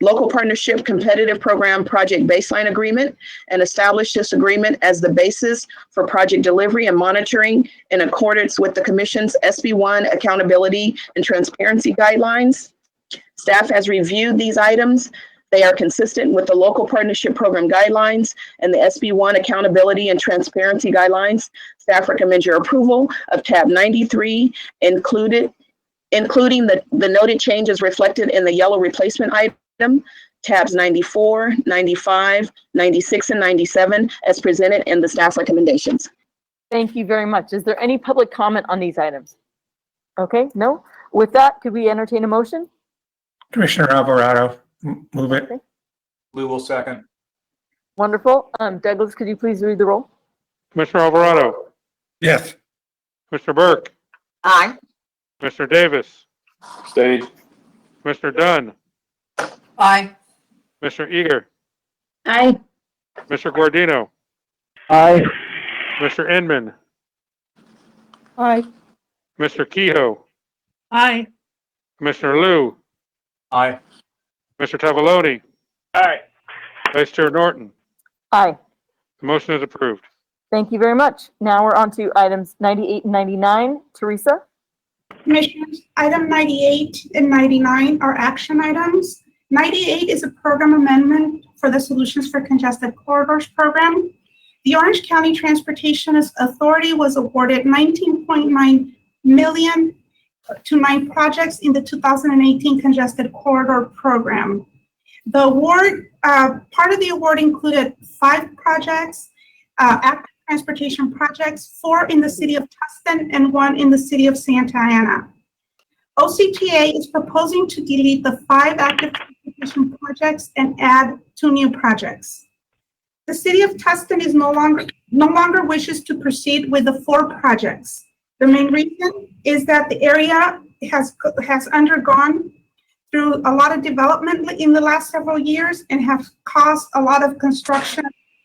local partnership competitive program project baseline agreement and establish this agreement as the basis for project delivery and monitoring in accordance with the Commission's SB1 accountability and transparency guidelines. Staff has reviewed these items. They are consistent with the local partnership program guidelines and the SB1 accountability and transparency guidelines. Staff recommends your approval of tab 93, including the noted changes reflected in the yellow replacement item, tabs 94, 95, 96, and 97 as presented in the staff recommendations. Thank you very much. Is there any public comment on these items? Okay, no? With that, could we entertain a motion? Commissioner Alvarado, move it. We will second. Wonderful. Douglas, could you please read the roll? Commissioner Alvarado, Yes. Commissioner Burke, Aye. Commissioner Davis, Abstain. Commissioner Dunn, Aye. Commissioner Eager, Aye. Commissioner Guardino, Aye. Commissioner Inman, Aye. Commissioner Kehoe, Aye. Commissioner Liu, Aye. Mr. Tavaloni, Aye. Vice Chair Norton. Aye. The motion is approved. Thank you very much. Now we're on to items 98 and 99. Teresa? Commissioners, item 98 and 99 are action items. 98 is a program amendment for the Solutions for Congested Corridors program. The Orange County Transportation Authority was awarded $19.9 million to 9 projects in the 2018 Congested Corridor program. The award, part of the award included 5 projects, active transportation projects, 4 in the city of Tustin and 1 in the city of Santa Ana. OCTA is proposing to delete the 5 active transportation projects and add 2 new projects. The city of Tustin is no longer wishes to proceed with the 4 projects. The main reason is that the area has undergone through a lot of development in the last several years and have caused a lot of construction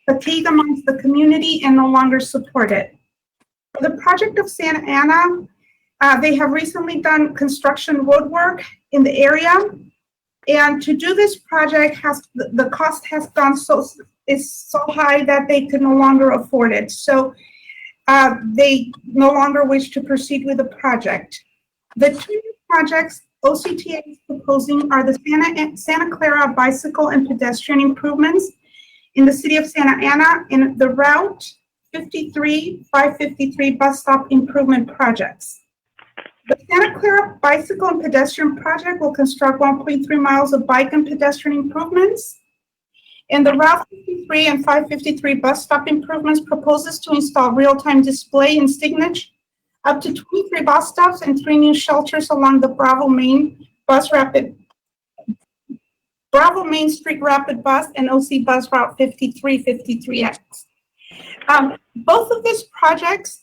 fatigue amongst the community and no longer support it. For the project of Santa Ana, they have recently done construction road work in the area, and to do this project the cost has gone so high that they could no longer afford it. So they no longer wish to proceed with the project. The 2 new projects OCTA is proposing are the Santa Clara bicycle and pedestrian improvements in the city of Santa Ana and the Route 553 bus stop improvement projects. The Santa Clara bicycle and pedestrian project will construct 1.3 miles of bike and pedestrian improvements. And the Route 53 and 553 bus stop improvements proposes to install real-time display and signage up to 23 bus stops and 3 new shelters along the Bravo Main Street Rapid Bus and OC Bus Route 5353X. Both of these projects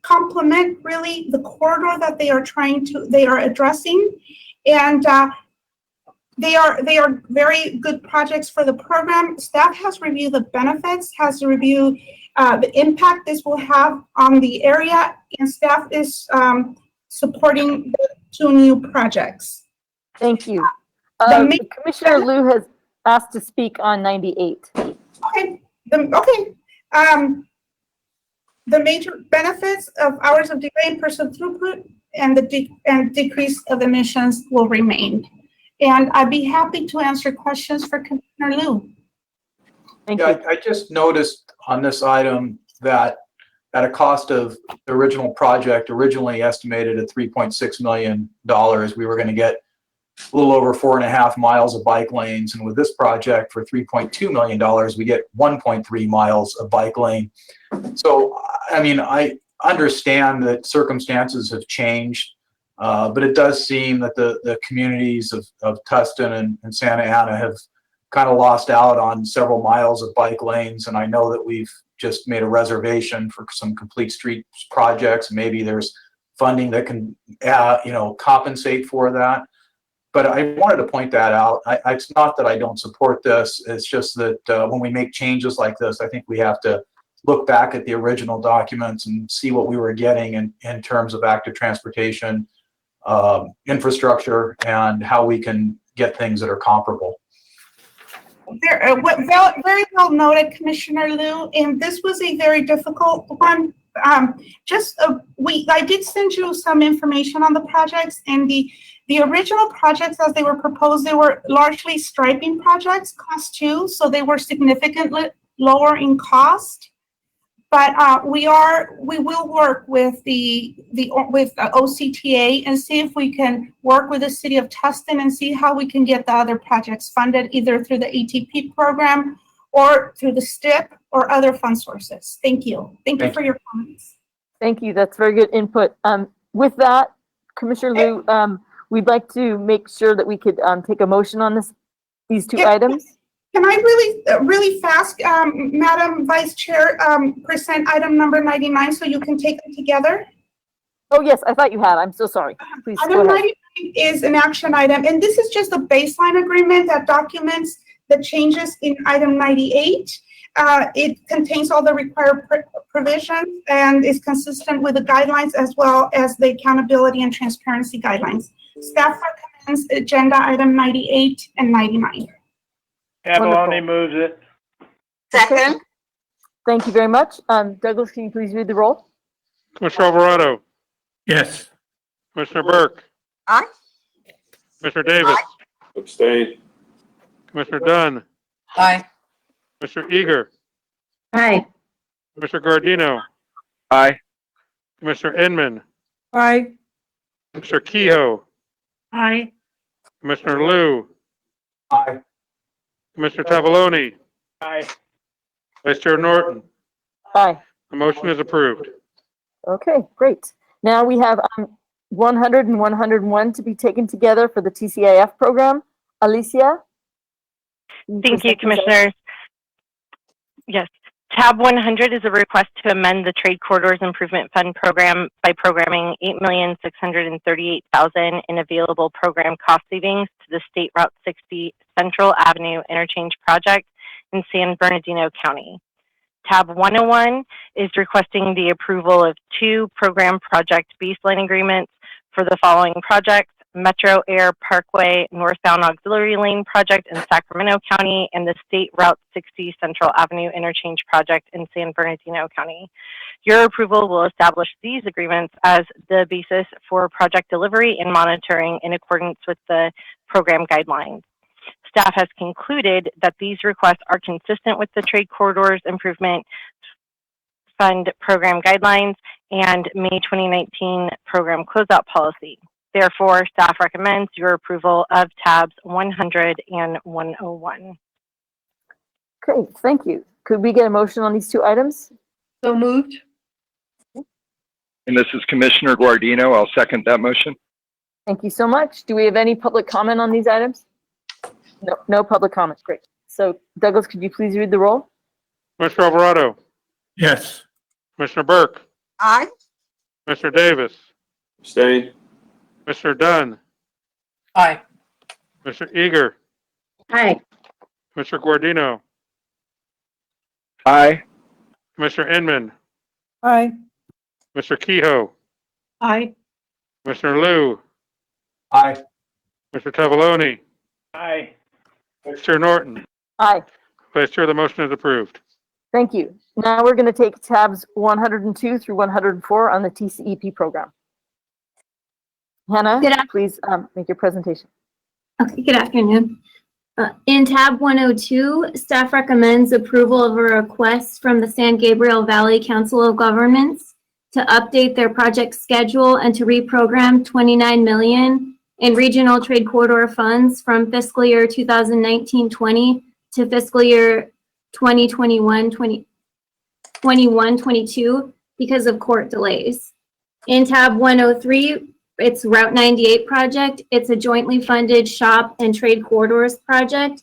complement really the corridor that they are addressing, and they are very good projects for the program. Staff has reviewed the benefits, has reviewed the impact this will have on the area, and staff is supporting the 2 new projects. Thank you. Commissioner Liu has asked to speak on 98. Okay. The major benefits of hours of delay in person throughput and the decrease of emissions will remain. And I'd be happy to answer questions for Commissioner Liu. Thank you. I just noticed on this item that at a cost of the original project, originally estimated at $3.6 million, we were going to get a little over 4.5 miles of bike lanes. And with this project for $3.2 million, we get 1.3 miles of bike lane. So, I mean, I understand that circumstances have changed, but it does seem that the communities of Tustin and Santa Ana have kind of lost out on several miles of bike lanes. And I know that we've just made a reservation for some complete street projects. Maybe there's funding that can, compensate for that. But I wanted to point that out. It's not that I don't support this. It's just that when we make changes like this, I think we have to look back at the original documents and see what we were getting in terms of active transportation, infrastructure, and how we can get things that are comparable. Very well noted, Commissioner Liu, and this was a very difficult one. I did send you some information on the projects, and the original projects as they were proposed, they were largely striping projects, cost 2, so they were significantly lower in cost. But we will work with with OCTA and see if we can work with the city of Tustin and see how we can get the other projects funded either through the ATP program or through the STIP or other fund sources. Thank you. Thank you for your comments. Thank you. That's very good input. With that, Commissioner Liu, we'd like to make sure that we could take a motion on these 2 items. Can I really fast, Madam Vice Chair, present item number 99 so you can take them together? Oh, yes, I thought you had. I'm so sorry. Please Item go ahead. is an action item, and this is just a baseline agreement that documents the changes in item 98. It contains all the required provisions and is consistent with the guidelines as well as the accountability and transparency guidelines. Staff recommends agenda item 98 and 99. Wonderful. moves it. Second. Thank you very much. Douglas, can you please read the roll? Commissioner Alvarado, Yes. Commissioner Burke, Aye. Commissioner Davis, Abstain. Commissioner Dunn, Aye. Commissioner Eager, Aye. Commissioner Guardino, Aye. Commissioner Inman, Aye. Commissioner Kehoe, Aye. Commissioner Liu, Aye. Commissioner Tavaloni, Aye. Vice Chair Norton. Aye. The motion is approved. Okay, great. Now we have 100 and 101 to be taken together for the TCIF program. Alicia? Thank you, Commissioners. Yes. Tab 100 is a request to amend the Trade Corridors Improvement Fund program by programming $8,638,000 in available program cost savings to the State Route 60 Central Avenue Interchange Project in San Bernardino County. Tab 101 is requesting the approval of 2 program project baseline agreements for the following projects: Metro Air Parkway Northbound Auxiliary Lane Project in Sacramento County and the State Route 60 Central Avenue Interchange Project in San Bernardino County. Your approval will establish these agreements as the basis for project delivery and monitoring in accordance with the program guidelines. Staff has concluded that these requests are consistent with the Trade Corridors Improvement Fund program guidelines and May 2019 program closeout policy. Therefore, staff recommends your approval of tabs 100 and 101. Great, thank you. Could we get a motion on these 2 items? So moved. And this is Commissioner Guardino. I'll second that motion. Thank you so much. Do we have any public comment on these items? No, no public comment. Great. So Douglas, could you please read the roll? Commissioner Alvarado, Yes. Commissioner Burke, Aye. Commissioner Davis, Abstain. Commissioner Dunn, Aye. Commissioner Eager, Aye. Commissioner Guardino, Aye. Commissioner Inman, Aye. Commissioner Kehoe, Aye. Commissioner Liu, Aye. Commissioner Tavaloni, Aye. Vice Chair Norton. Aye. Vice Chair, the motion is approved. Thank you. Now we're going to take tabs 102 through 104 on the TCEP program. Hannah, please make your presentation. Okay, good afternoon. In tab 102, staff recommends approval of a request from the San Gabriel Valley Council of Governments to update their project schedule and to reprogram $29 million in regional trade corridor funds from fiscal year 2019-20 to fiscal year 2021-22 because of court delays. In tab 103, it's Route 98 project. It's a jointly funded SHOPP and trade corridors project.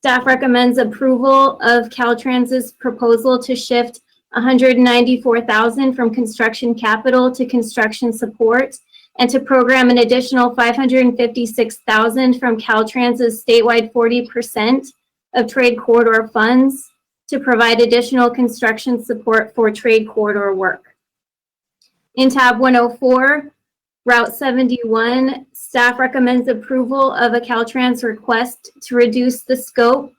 Staff recommends approval of Caltrans's proposal to shift $194,000 from construction capital to construction support and to program an additional $556,000 from Caltrans's statewide 40% of trade corridor funds to provide additional construction support for trade corridor work. In tab 104, Route 71, staff recommends approval of a Caltrans request to reduce the scope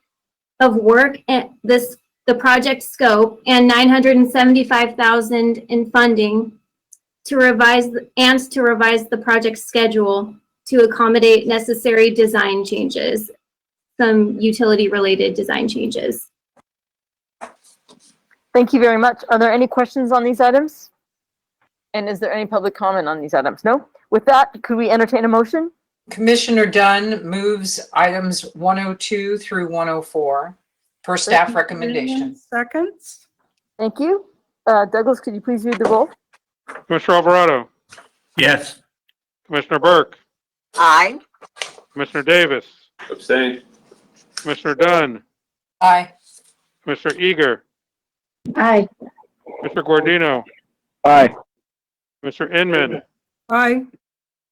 of work and the project scope and $975,000 in funding to revise the project schedule to accommodate necessary design changes, some utility related design changes. Thank you very much. Are there any questions on these items? And is there any public comment on these items? No? With that, could we entertain a motion? Commissioner Dunn moves items 102 through 104 for staff recommendation. Seconds. Thank you. Douglas, could you please read the roll? Commissioner Alvarado, Yes. Commissioner Burke, Aye. Commissioner Davis, Abstain. Commissioner Dunn, Aye. Commissioner Eager, Aye. Commissioner Guardino, Aye. Commissioner Inman, Aye.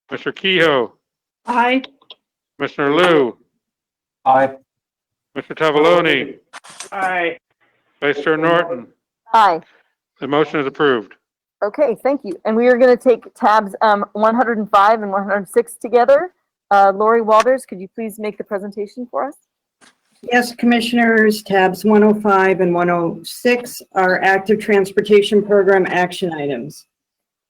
Commissioner Kehoe, Aye. Commissioner Liu, Aye. Commissioner Tavaloni, Aye. Vice Chair Norton. Aye. The motion is approved. Okay, thank you. And we are going to take tabs 105 and 106 together. Lori Walters, could you please make the presentation for us? Yes, Commissioners, tabs 105 and 106 are active transportation program action items.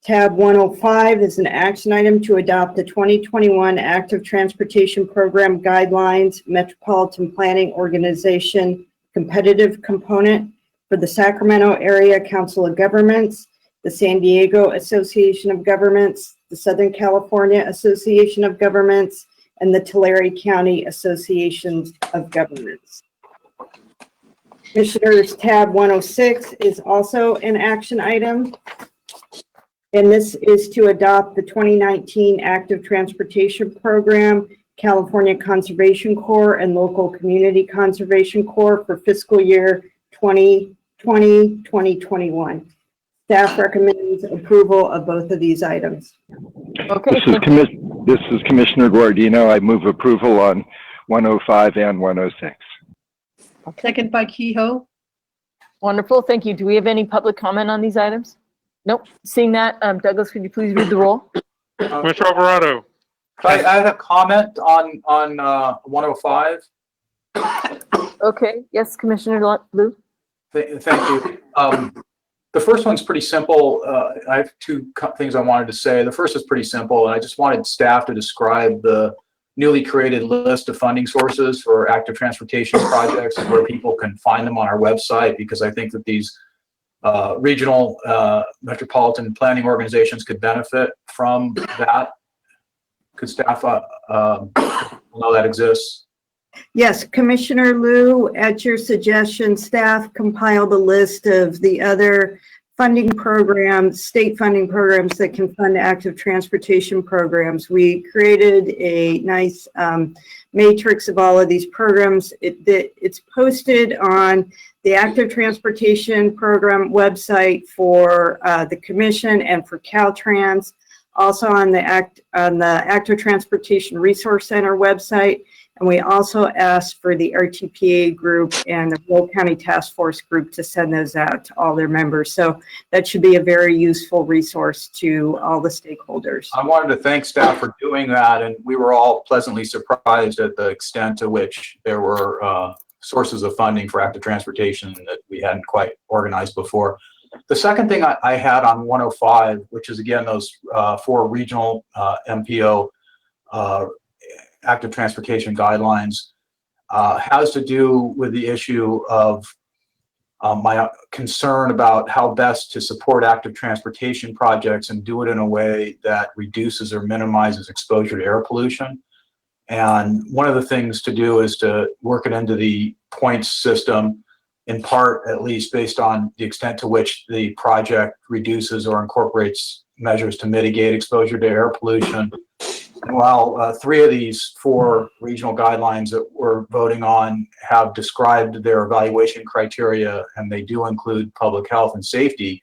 Tab 105 is an action item to adopt the 2021 Active Transportation Program Guidelines Metropolitan Planning Organization competitive component for the Sacramento Area Council of Governments, the San Diego Association of Governments, the Southern California Association of Governments, and the Tulare County Associations of Governments. Commissioners, tab 106 is also an action item. And this is to adopt the 2019 Active Transportation Program, California Conservation Corps and Local Community Conservation Corps for fiscal year 2020-2021. Staff recommends approval of both of these items. Okay. This is Commissioner Guardino. I move approval on 105 and 106. Second by Kehoe. Wonderful. Thank you. Do we have any public comment on these items? Nope. Seeing that, Douglas, could you please read the roll? Commissioner Alvarado. I had a comment on 105. Okay. Yes, Commissioner Liu. Thank you. The first one's pretty simple. I have two things I wanted to say. The first is pretty simple, and I just wanted staff to describe the newly created list of funding sources for active transportation projects and where people can find them on our website, because I think that these regional metropolitan planning organizations could benefit from that. Could staff know that exists? Yes, Commissioner Liu, at your suggestion, staff compiled a list of the other funding programs, state funding programs that can fund active transportation programs. We created a nice matrix of all of these programs. It's posted on the Active Transportation Program website for the Commission and for Caltrans, also on the Active Transportation Resource Center website. And we also asked for the RTPA group and the Will County Task Force group to send those out to all their members. So that should be a very useful resource to all the stakeholders. I wanted to thank staff for doing that, and we were all pleasantly surprised at the extent to which there were sources of funding for active transportation that we hadn't quite organized before. The second thing I had on 105, which is again those 4 regional MPO active transportation guidelines, has to do with the issue of my concern about how best to support active transportation projects and do it in a way that reduces or minimizes exposure to air pollution. And one of the things to do is to work it into the points system, in part at least based on the extent to which the project reduces or incorporates measures to mitigate exposure to air pollution. And while 3 of these 4 regional guidelines that we're voting on have described their evaluation criteria, and they do include public health and safety,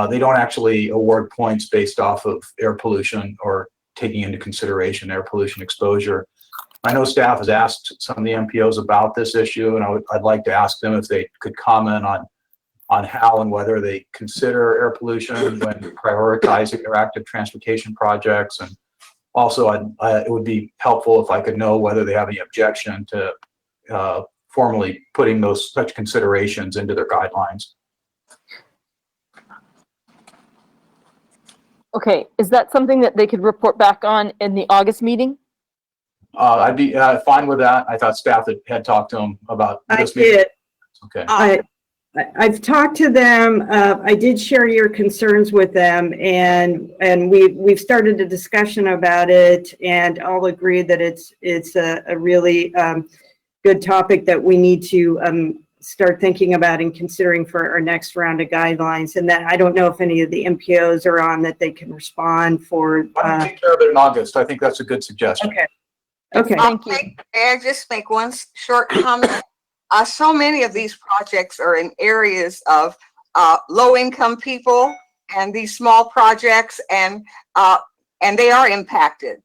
they don't actually award points based off of air pollution or taking into consideration air pollution exposure. I know staff has asked some of the MPOs about this issue, and I'd like to ask them if they could comment on how and whether they consider air pollution when prioritizing their active transportation projects. And also, it would be helpful if I could know whether they have any objection to formally putting such considerations into their guidelines. Okay, is that something that they could report back on in the August meeting? I'd be fine with that. I thought staff had talked to them about this meeting. I did. Okay. I've talked to them. I did share your concerns with them, and we've started a discussion about it, and all agree that it's a really good topic that we need to start thinking about and considering for our next round of guidelines. And that I don't know if any of the MPOs are on that they can respond for. Why don't you take care of it in August? I think that's a good suggestion. Okay. Okay. Thank you. May I just make one short comment? So many of these projects are in areas of low-income people, and these small projects, and they are impacted.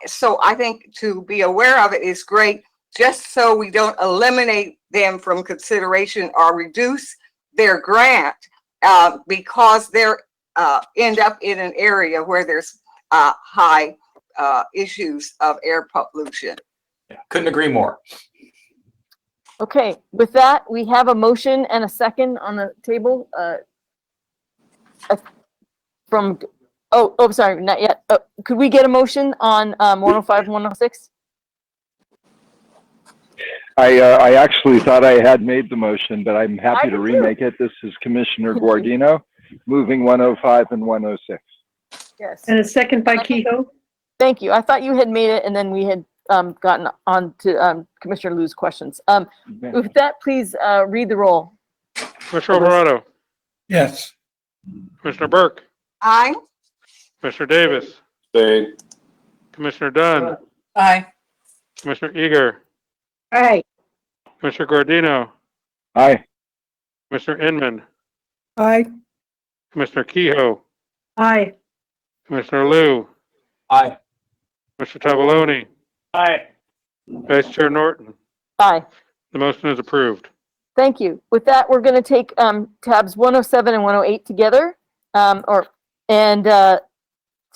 So I think to be aware of it is great, just so we don't eliminate them from consideration or reduce their grant because they're end up in an area where there's high issues of air pollution. Yeah, couldn't agree more. Okay, with that, we have a motion and a second on the table. Sorry, not yet. Could we get a motion on 105 and 106? I actually thought I had made the motion, but I'm happy I to did too. remake it. This is Commissioner Guardino, moving 105 and 106. Yes. And a second by Kehoe. Thank you. I thought you had made it and then we had gotten on to Commissioner Liu's questions. With that, please read the roll. Commissioner Alvarado, Yes. Commissioner Burke, Aye. Commissioner Davis, Abstain. Commissioner Dunn, Aye. Commissioner Eager, Aye. Commissioner Guardino, Aye. Commissioner Inman, Aye. Commissioner Kehoe, Aye. Commissioner Liu, Aye. Commissioner Tavaloni, Aye. Vice Chair Norton. Aye. The motion is approved. Thank you. With that, we're going to take tabs 107 and 108 together.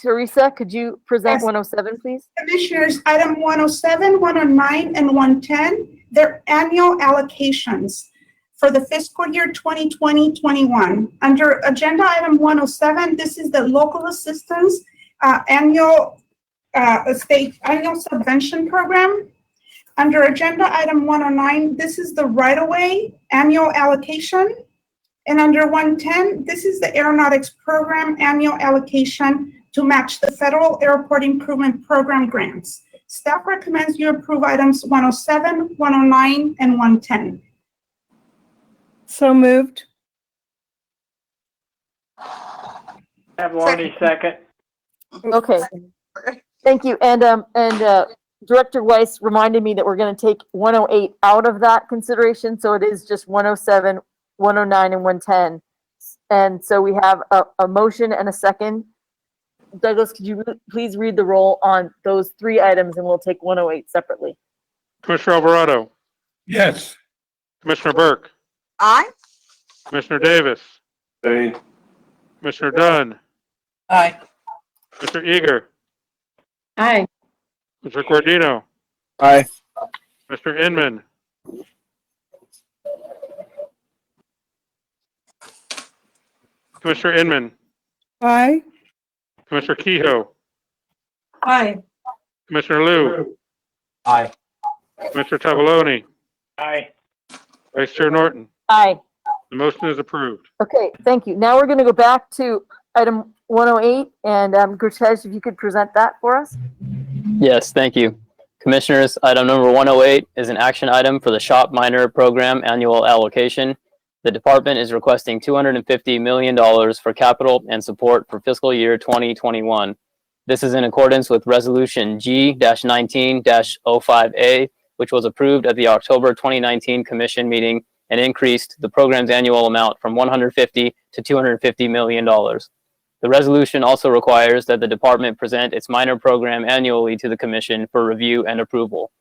Teresa, could you present Yes. 107, please? Commissioners, item 107, 109, and 110, they're annual allocations for the fiscal year 2020-21. Under agenda item 107, this is the local assistance annual subvention program. Under agenda item 109, this is the right-of-way annual allocation. And under 110, this is the aeronautics program annual allocation to match the federal airport improvement program grants. Staff recommends you approve items 107, 109, and 110. So moved. Avaloni, second. Okay. Thank you. And Director Weiss reminded me that we're going to take 108 out of that consideration. So it is just 107, 109, and 110. And so we have a motion and a second. Douglas, could you please read the roll on those three items and we'll take 108 separately. Commissioner Alvarado, Yes. Commissioner Burke, Aye. Commissioner Davis, Abstain. Commissioner Dunn, Aye. Commissioner Eager, Aye. Commissioner Guardino, Aye. Commissioner Inman, Commissioner Inman, Aye. Commissioner Kehoe, Aye. Commissioner Liu, Aye. Commissioner Tavaloni, Aye. Vice Chair Norton. Aye. The motion is approved. Okay, thank you. Now we're going to go back to item 108 and Gurtesh, if you could present that for us. Yes, thank you. Commissioners, item number 108 is an action item for the SHOPP minor program annual allocation. The department is requesting $250 million for capital and support for fiscal year 2021. This is in accordance with Resolution G-19-05A, which was approved at the October 2019 Commission meeting and increased the program's annual amount from $150 to $250 million. The resolution also requires that the department present its minor program annually to the Commission for review and approval.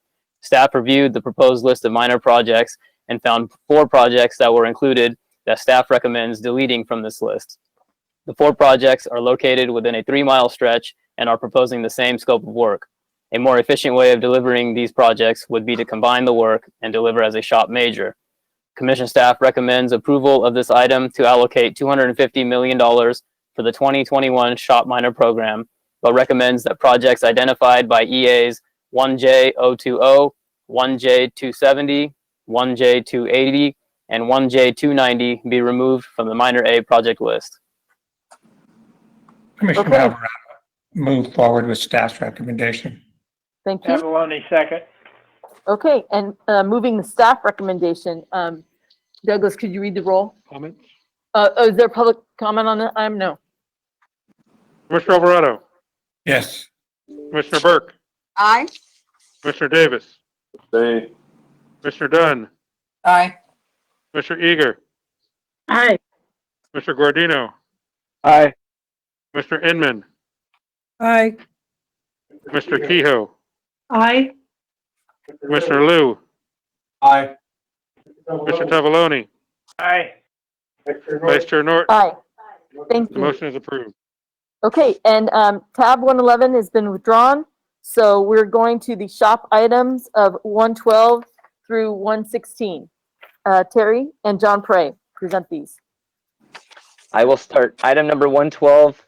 Staff reviewed the proposed list of minor projects and found 4 projects that were included that staff recommends deleting from this list. The 4 projects are located within a 3-mile stretch and are proposing the same scope of work. A more efficient way of delivering these projects would be to combine the work and deliver as a SHOPP major. Commission staff recommends approval of this item to allocate $250 million for the 2021 SHOPP minor program, but recommends that projects identified by EAs 1J020, 1J270, 1J280, and 1J290 be removed from the minor A project list. Commissioner Okay. Alvarado, move forward with staff's recommendation. Thank you. Avaloni, second. Okay, and moving the staff recommendation, Douglas, could you read the roll? Comments? Is there public comment on that? No. Commissioner Alvarado, Yes. Commissioner Burke, Aye. Commissioner Davis, Abstain. Commissioner Dunn, Aye. Commissioner Eager, Aye. Commissioner Guardino, Aye. Commissioner Inman, Aye. Mr. Kehoe, Aye. Commissioner Liu, Aye. Mr. Tavaloni, Aye. Vice Chair Norton. Aye. Thank The you. motion is approved. Okay, and tab 111 has been withdrawn, so we're going to the SHOPP items of 112 through 116. Terry and John Prey, present these. I will start. Item number 112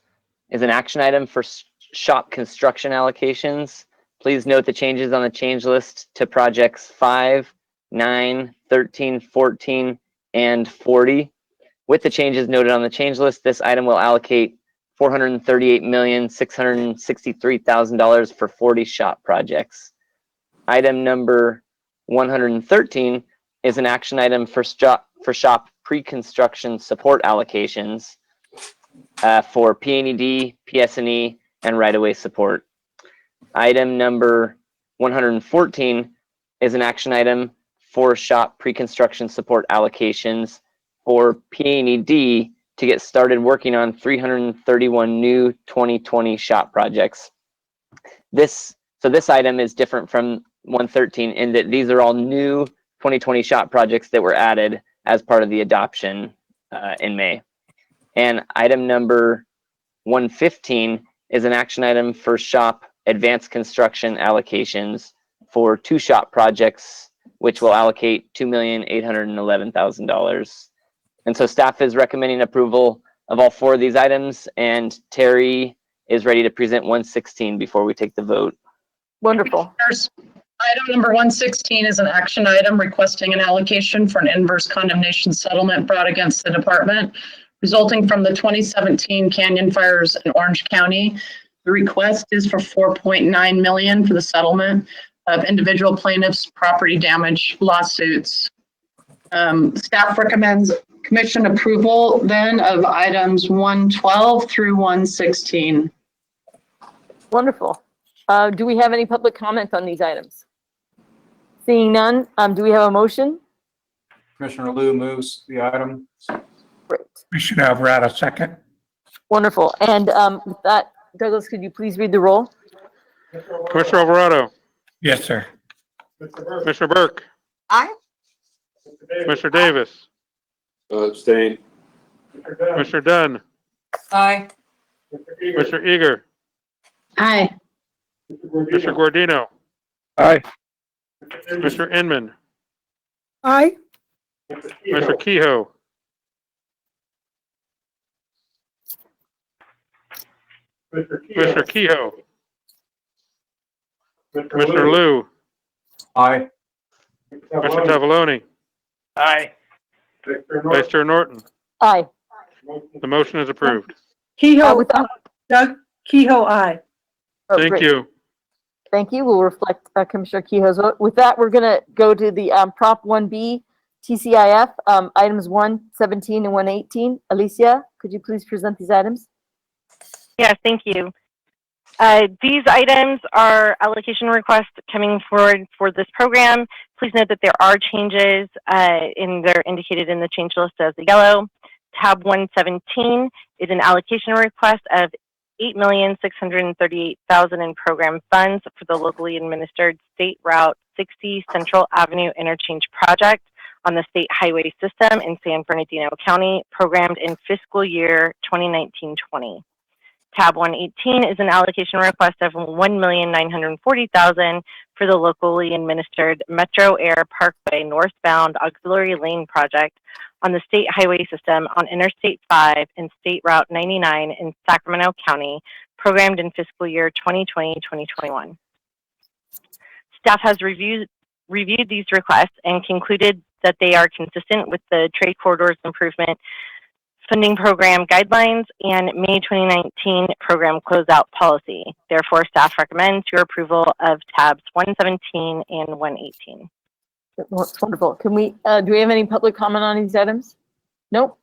is an action item for SHOPP construction allocations. Please note the changes on the change list to projects 5, 9, 13, 14, and 40. With the changes noted on the change list, this item will allocate $438,663,000 for 40 SHOPP projects. Item number 113 is an action item for SHOPP pre-construction support allocations for PNED, PS&E, and right-of-way support. Item number 114 is an action item for SHOPP pre-construction support allocations for PNED to get started working on 331 new 2020 SHOPP projects. This item is different from 113 in that these are all new 2020 SHOPP projects that were added as part of the adoption in May. And item number 115 is an action item for SHOPP advanced construction allocations for 2 SHOPP projects, which will allocate $2,811,000. And so staff is recommending approval of all 4 of these items, and Terry is ready to present 116 before we take the vote. Wonderful. Item number 116 is an action item requesting an allocation for an inverse condemnation settlement brought against the department resulting from the 2017 canyon fires in Orange County. The request is for $4.9 million for the settlement of individual plaintiffs' property damage lawsuits. Staff recommends commission approval then of items 112 through 116. Wonderful. Do we have any public comment on these items? Seeing none, do we have a motion? Commissioner Liu moves the item. Great. Commissioner Alvarado, second. Wonderful. And with that, Douglas, could you please read the roll? Commissioner Alvarado, Yes, sir. Commissioner Burke, Aye. Commissioner Davis, Abstain. Commissioner Dunn, Aye. Commissioner Eager, Aye. Commissioner Guardino, Aye. Commissioner Inman, Aye. Commissioner Kehoe, Commissioner Kehoe, Commissioner Liu, Aye. Commissioner Tavaloni, Aye. Vice Chair Norton. Aye. The motion is approved. Kehoe, Without, Doug, Kehoe, aye. oh, Thank great. you. Thank you. We'll reflect Commissioner Kehoe's vote. With that, we're going to go to the Prop 1B TCIF, items 117 and 118. Alicia, could you please present these items? Yes, thank you. These items are allocation requests coming forward for this program. Please note that there are changes they're indicated in the change list as the yellow. Tab 117 is an allocation request of $8,638,000 in program funds for the locally administered State Route 60 Central Avenue Interchange Project on the State Highway System in San Bernardino County, programmed in fiscal year 2019-20. Tab 118 is an allocation request of $1,940,000 for the locally administered Metro Air Parkway northbound auxiliary lane project on the State Highway System on Interstate 5 and State Route 99 in Sacramento County, programmed in fiscal year 2020-2021. Staff has reviewed these requests and concluded that they are consistent with the Trade Corridors Improvement Funding Program guidelines and May 2019 program closeout policy. Therefore, staff recommends your approval of tabs 117 and 118. That's wonderful. Can we, do we have any public comment on these items? Nope.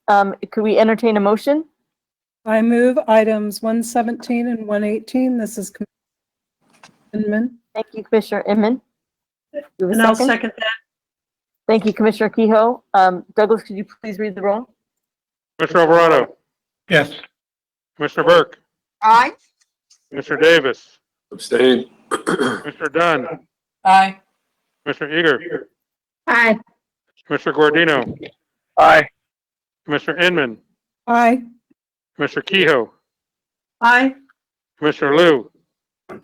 Could we entertain a motion? I move items 117 and 118. This is Commissioner Inman. Thank you, Commissioner Inman. Do we have a And I'll second? second that. Thank you, Commissioner Kehoe. Douglas, could you please read the roll? Commissioner Alvarado, Yes. Commissioner Burke, Aye. Commissioner Davis, Abstain. Commissioner Dunn, Aye. Commissioner Eager, Aye. Commissioner Guardino, Aye. Commissioner Inman, Aye. Commissioner Kehoe, Aye. Commissioner Liu,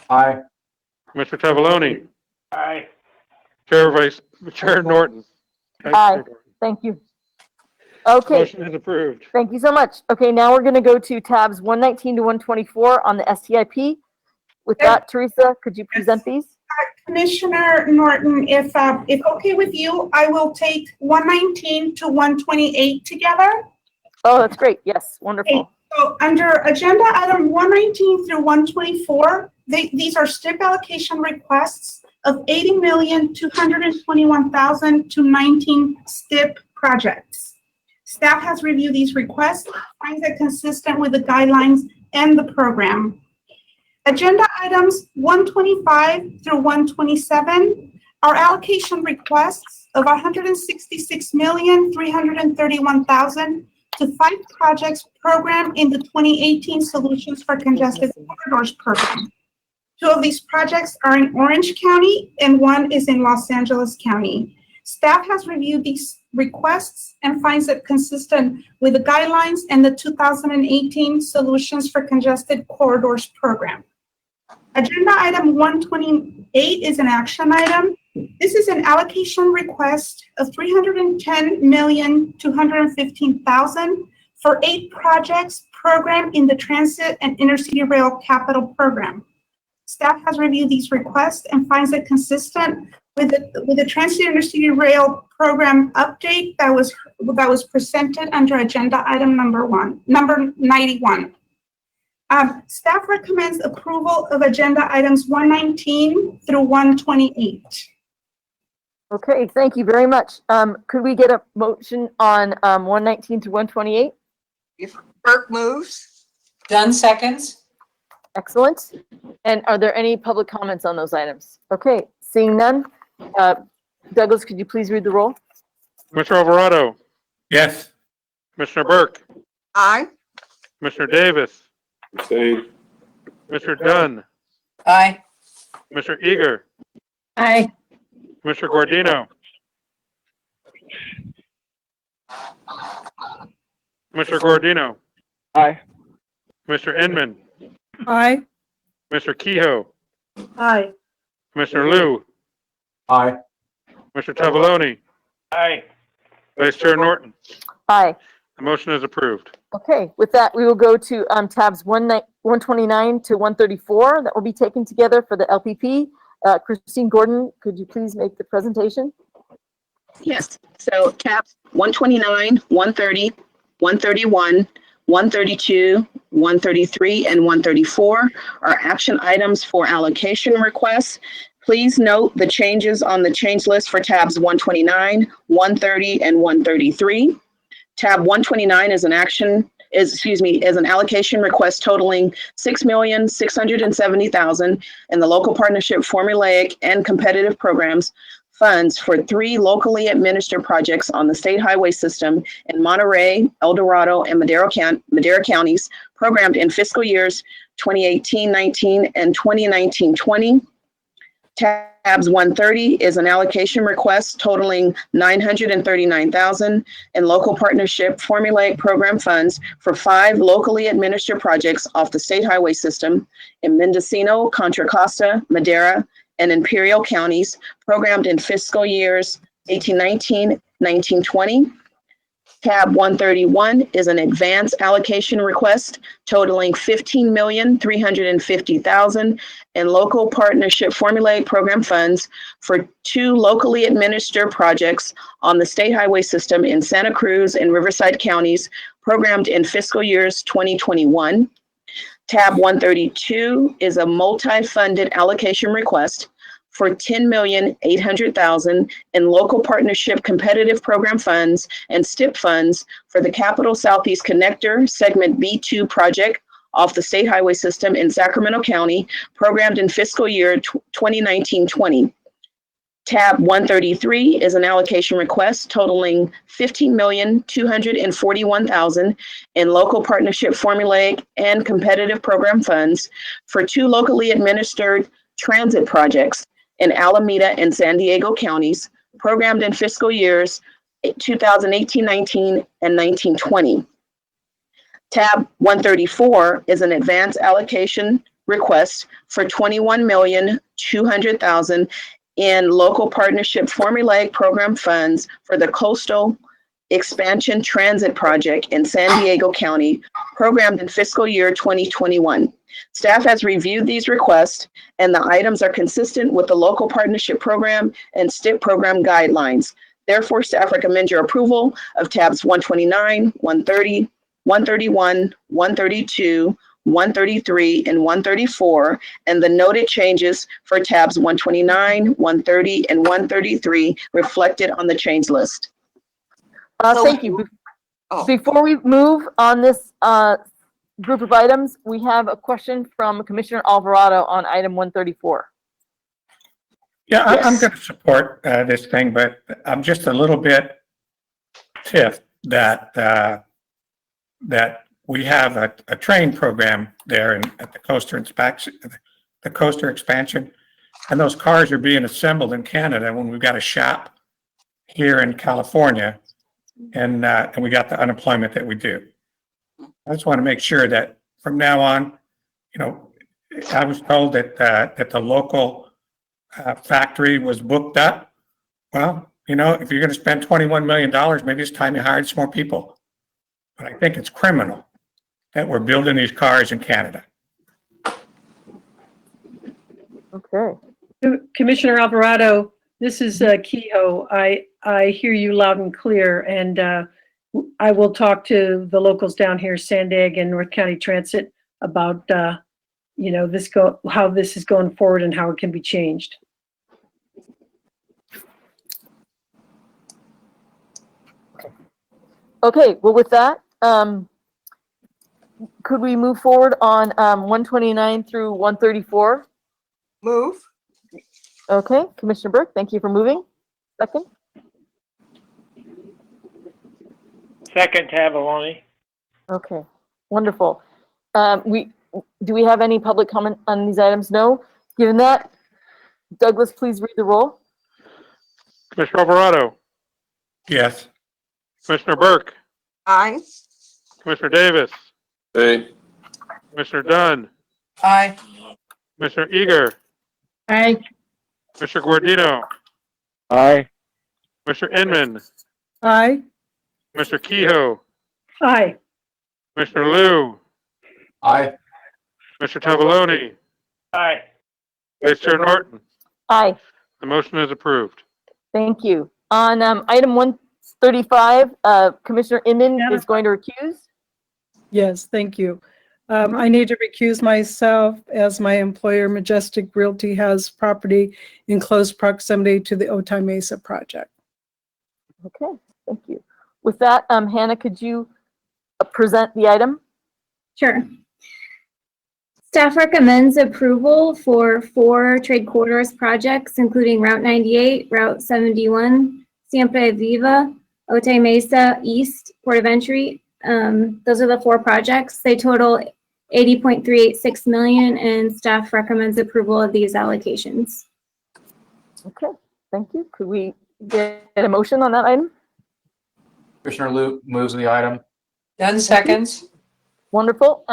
Aye. Commissioner Tavaloni, Aye. Chair Norton. Aye. Thank you. Okay, Motion is approved. thank you so much. Okay, now we're going to go to tabs 119 to 124 on the STIP. With that, Teresa, could you present these? Commissioner Norton, if okay with you, I will take 119 to 128 together. Oh, that's great. Yes, wonderful. So under agenda item 119 through 124, these are STIP allocation requests of $80,221,000 to 19 STIP projects. Staff has reviewed these requests, finds it consistent with the guidelines and the program. Agenda items 125 through 127 are allocation requests of $166,331,000 to 5 projects programmed in the 2018 Solutions for Congested Corridors program. 2 of these projects are in Orange County and 1 is in Los Angeles County. Staff has reviewed these requests and finds it consistent with the guidelines and the 2018 Solutions for Congested Corridors program. Agenda item 128 is an action item. This is an allocation request of $310,215,000 for 8 projects programmed in the Transit and Intercity Rail Capital Program. Staff has reviewed these requests and finds it consistent with the Transit Intercity Rail Program update that was presented under agenda item number 91. Staff recommends approval of agenda items 119 through 128. Okay, thank you very much. Could we get a motion on 119 to 128? If Burke moves. Dunn seconds. Excellent. And are there any public comments on those items? Okay, seeing none. Douglas, could you please read the roll? Commissioner Alvarado, Yes. Commissioner Burke, Aye. Commissioner Davis, Abstain. Commissioner Dunn, Aye. Commissioner Eager, Aye. Commissioner Guardino, Commissioner Guardino, Aye. Commissioner Inman, Aye. Commissioner Kehoe, Aye. Commissioner Liu, Aye. Commissioner Tavaloni, Aye. Vice Chair Norton. Aye. The motion is approved. Okay, with that, we will go to tabs 129 to 134 that will be taken together for the LPP. Christine Gordon, could you please make the presentation? Yes, so tabs 129, 130, 131, 132, 133, and 134 are action items for allocation requests. Please note the changes on the change list for tabs 129, 130, and 133. Tab 129 is an allocation request totaling $6,670,000 in the local partnership formulaic and competitive programs funds for 3 locally administered projects on the state highway system in Monterey, El Dorado, and Madera counties, programmed in fiscal years 2018-19 and 2019-20. Tabs 130 is an allocation request totaling $939,000 in local partnership formulaic program funds for 5 locally administered projects off the state highway system in Mendocino, Contra Costa, Madera, and Imperial counties, programmed in fiscal years 18-19, 19-20. Tab 131 is an advance allocation request totaling $15,350,000 in local partnership formulaic program funds for 2 locally administered projects on the state highway system in Santa Cruz and Riverside counties, programmed in fiscal years 2021. Tab 132 is a multi-funded allocation request for $10,800,000 in local partnership competitive program funds and STIP funds for the Capital Southeast Connector Segment B2 project off the state highway system in Sacramento County, programmed in fiscal year 2019-20. Tab 133 is an allocation request totaling $15,241,000 in local partnership formulaic and competitive program funds for 2 locally administered transit projects in Alameda and San Diego counties, programmed in fiscal years 2018-19 and 19-20. Tab 134 is an advance allocation request for $21,200,000 in local partnership formulaic program funds for the Coastal Expansion Transit Project in San Diego County, programmed in fiscal year 2021. Staff has reviewed these requests, and the items are consistent with the local partnership program and STIP program guidelines. Therefore, staff recommends your approval of tabs 129, 130, 131, 132, 133, and 134, and the noted changes for tabs 129, 130, and 133 reflected on the change list. Thank you. Before we move on this group of items, we have a question from Commissioner Alvarado on item 134. Yeah, I'm going to support this thing, but I'm just a little bit tiffed that that we have a train program there at the coaster expansion, and those cars are being assembled in Canada when we've got a shop here in California, and we got the unemployment that we do. I just want to make sure that from now on, you know, I was told that that the local factory was booked up. Well, you know, if you're going to spend $21 million, maybe it's time you hired some more people. But I think it's criminal that we're building these cars in Canada. Okay. Commissioner Alvarado, this is Kehoe. I hear you loud and clear, and I will talk to the locals down here, San Diego and North County Transit, about you know, how this is going forward and how it can be changed. Okay, well, with that, could we move forward on 129 through 134? Move. Okay, Commissioner Burke, thank you for moving. Second? Second, Tavoloni. Okay, wonderful. Do we have any public comment on these items? No. Given that, Douglas, please read the roll. Commissioner Alvarado, Yes. Commissioner Burke, Aye. Commissioner Davis, Aye. Commissioner Dunn, Aye. Commissioner Eager, Aye. Commissioner Guardino, Aye. Commissioner Inman, Aye. Commissioner Kehoe, Aye. Commissioner Liu, Aye. Commissioner Tavoloni, Aye. Vice Chair Norton. Aye, The motion is approved. thank you. On item 135, Commissioner Inman is going to recuse. Yes, thank you. I need to recuse myself as my employer, Majestic Realty, has property in close proximity to the Otay Mesa project. Okay, thank you. With that, Hannah, could you present the item? Sure. Staff recommends approval for 4 trade corridors projects, including Route 98, Route 71, Siempre Viva, Otay Mesa East, Port of Entry. Those are the 4 projects. They total $80.386 million, and staff recommends approval of these allocations. Okay, thank you. Could we get a motion on that item? Commissioner Liu moves the item. Dunn seconds. Wonderful.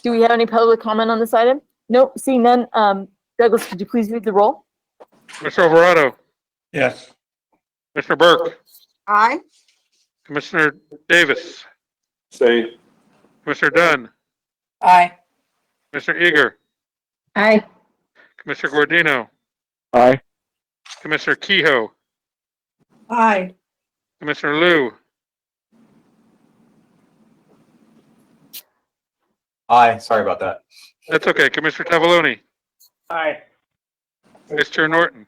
Do we have any public comment on this item? Nope, seeing none. Douglas, could you please read the roll? Commissioner Alvarado, Yes. Commissioner Burke, Aye. Commissioner Davis, Say. Commissioner Dunn, Aye. Commissioner Eager, Aye. Commissioner Guardino, Aye. Commissioner Kehoe, Aye. Commissioner Liu, Aye. Sorry about that. that's okay, Commissioner Tavoloni, Aye. Vice Chair Norton.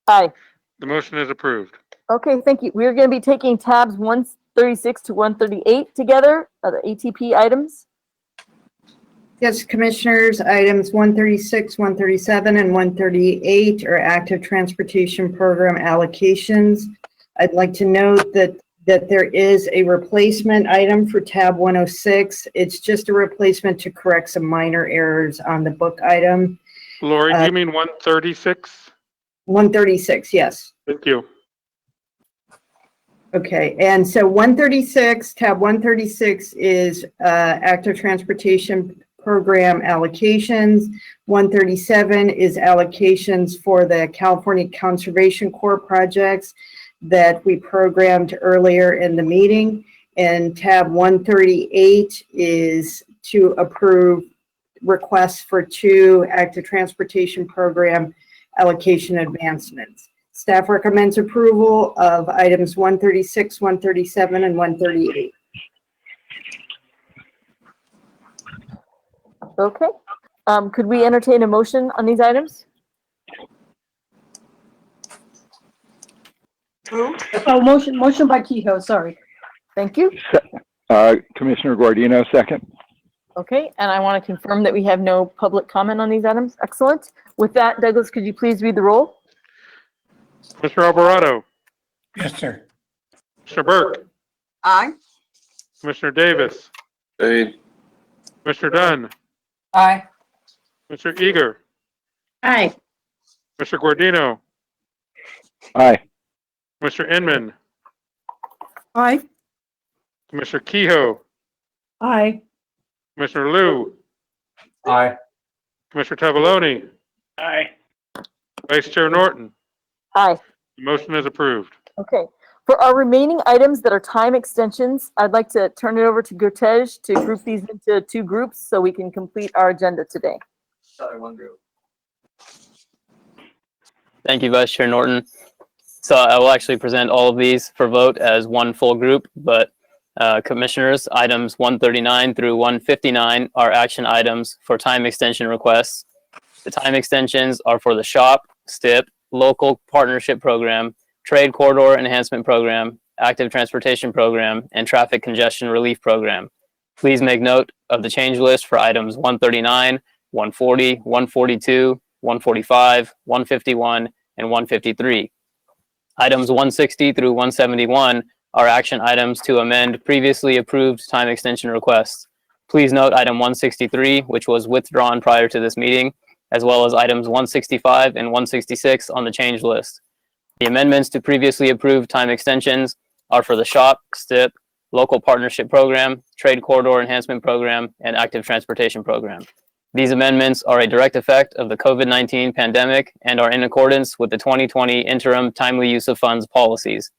Aye. The motion is approved. Okay, thank you. We're going to be taking tabs 136 to 138 together, the ATP items. Yes, Commissioners, items 136, 137, and 138 are active transportation program allocations. I'd like to note that there is a replacement item for tab 106. It's just a replacement to correct some minor errors on the book item. Lori, do you mean 136? 136, yes. Thank you. Okay, and so 136, tab 136 is active transportation program allocations. 137 is allocations for the California Conservation Corps projects that we programmed earlier in the meeting. And tab 138 is to approve requests for 2 active transportation program allocation advancements. Staff recommends approval of items 136, 137, and 138. Okay. Could we entertain a motion on these items? Oh, motion by Kehoe, sorry. Thank you. Commissioner Guardino, second. Okay, and I want to confirm that we have no public comment on these items. Excellent. With that, Douglas, could you please read the roll? Commissioner Alvarado, Yes, sir. Commissioner Burke, Aye. Commissioner Davis, Aye. Commissioner Dunn, Aye. Commissioner Eager, Aye. Commissioner Guardino, Aye. Commissioner Inman, Aye. Commissioner Kehoe, Aye. Commissioner Liu, Aye. Commissioner Tavaloni, Aye. Vice Chair Norton. Aye. The motion is approved. Okay. For our remaining items that are time extensions, I'd like to turn it over to Gurtej to group these into 2 groups so we can complete our agenda today. Sorry, one group. Thank you, Vice Chair Norton. So I will actually present all of these for vote as one full group, but Commissioners, items 139 through 159 are action items for time extension requests. The time extensions are for the SHOPP, STIP, Local Partnership Program, Trade Corridor Enhancement Program, Active Transportation Program, and Traffic Congestion Relief Program. Please make note of the change list for items 139, 140, 142, 145, 151, and 153. Items 160 through 171 are action items to amend previously approved time extension requests. Please note item 163, which was withdrawn prior to this meeting, as well as items 165 and 166 on the change list. The amendments to previously approved time extensions are for the SHOPP, STIP, Local Partnership Program, Trade Corridor Enhancement Program, and Active Transportation Program. These amendments are a direct effect of the COVID-19 pandemic and are in accordance with the 2020 interim timely use of funds policies.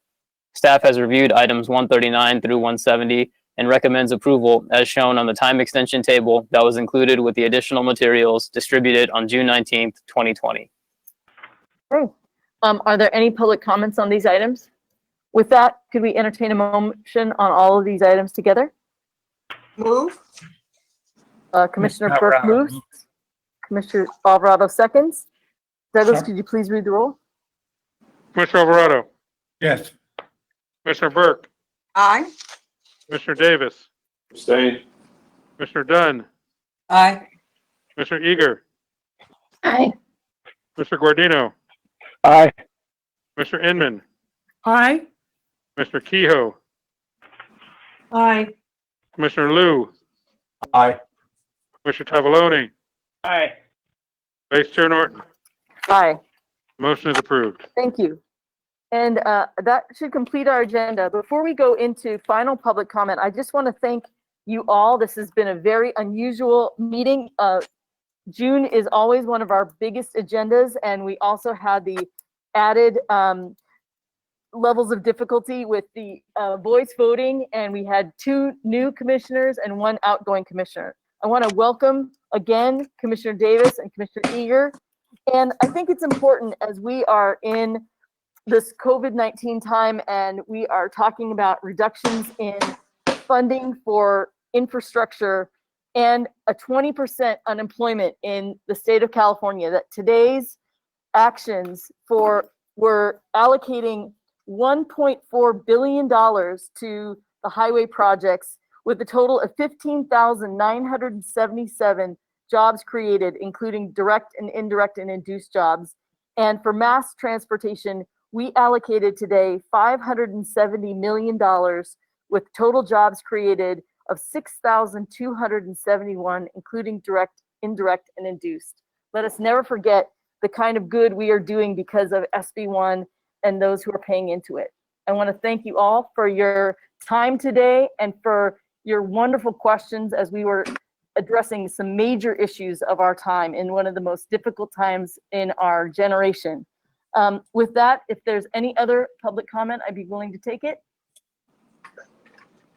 Staff has reviewed items 139 through 170 and recommends approval as shown on the time extension table that was included with the additional materials distributed on June 19th, 2020. Okay. Are there any public comments on these items? With that, could we entertain a motion on all of these items together? Move. Commissioner Burke moves. Commissioner Alvarado seconds. Douglas, Sure. could you please read the roll? Commissioner Alvarado, Yes. Commissioner Burke, Aye. Commissioner Davis, Abstain. Commissioner Dunn, Aye. Commissioner Eager, Aye. Commissioner Guardino, Aye. Commissioner Inman, Aye. Commissioner Kehoe, Aye. Commissioner Liu, Aye. Commissioner Tavaloni, Aye. Vice Chair Norton. Aye. Motion is approved. Thank you. And that should complete our agenda. Before we go into final public comment, I just want to thank you all. This has been a very unusual meeting. June is always one of our biggest agendas, and we also had the added levels of difficulty with the voice voting, and we had 2 new commissioners and 1 outgoing commissioner. I want to welcome again Commissioner Davis and Commissioner Eager. And I think it's important as we are in this COVID-19 time and we are talking about reductions in funding for infrastructure and a 20% unemployment in the state of California, that today's actions we're allocating $1.4 billion to the highway projects with a total of 15,977 jobs created, including direct and indirect and induced jobs. And for mass transportation, we allocated today $570 million with total jobs created of 6,271, including direct, indirect, and induced. Let us never forget the kind of good we are doing because of SB1 and those who are paying into it. I want to thank you all for your time today and for your wonderful questions as we were addressing some major issues of our time in one of the most difficult times in our generation. With that, if there's any other public comment, I'd be willing to take it.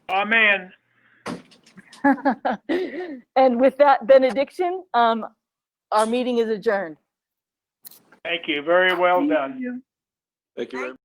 Amen. And with that benediction, our meeting is adjourned. Thank you. Very well done. Thank you very much.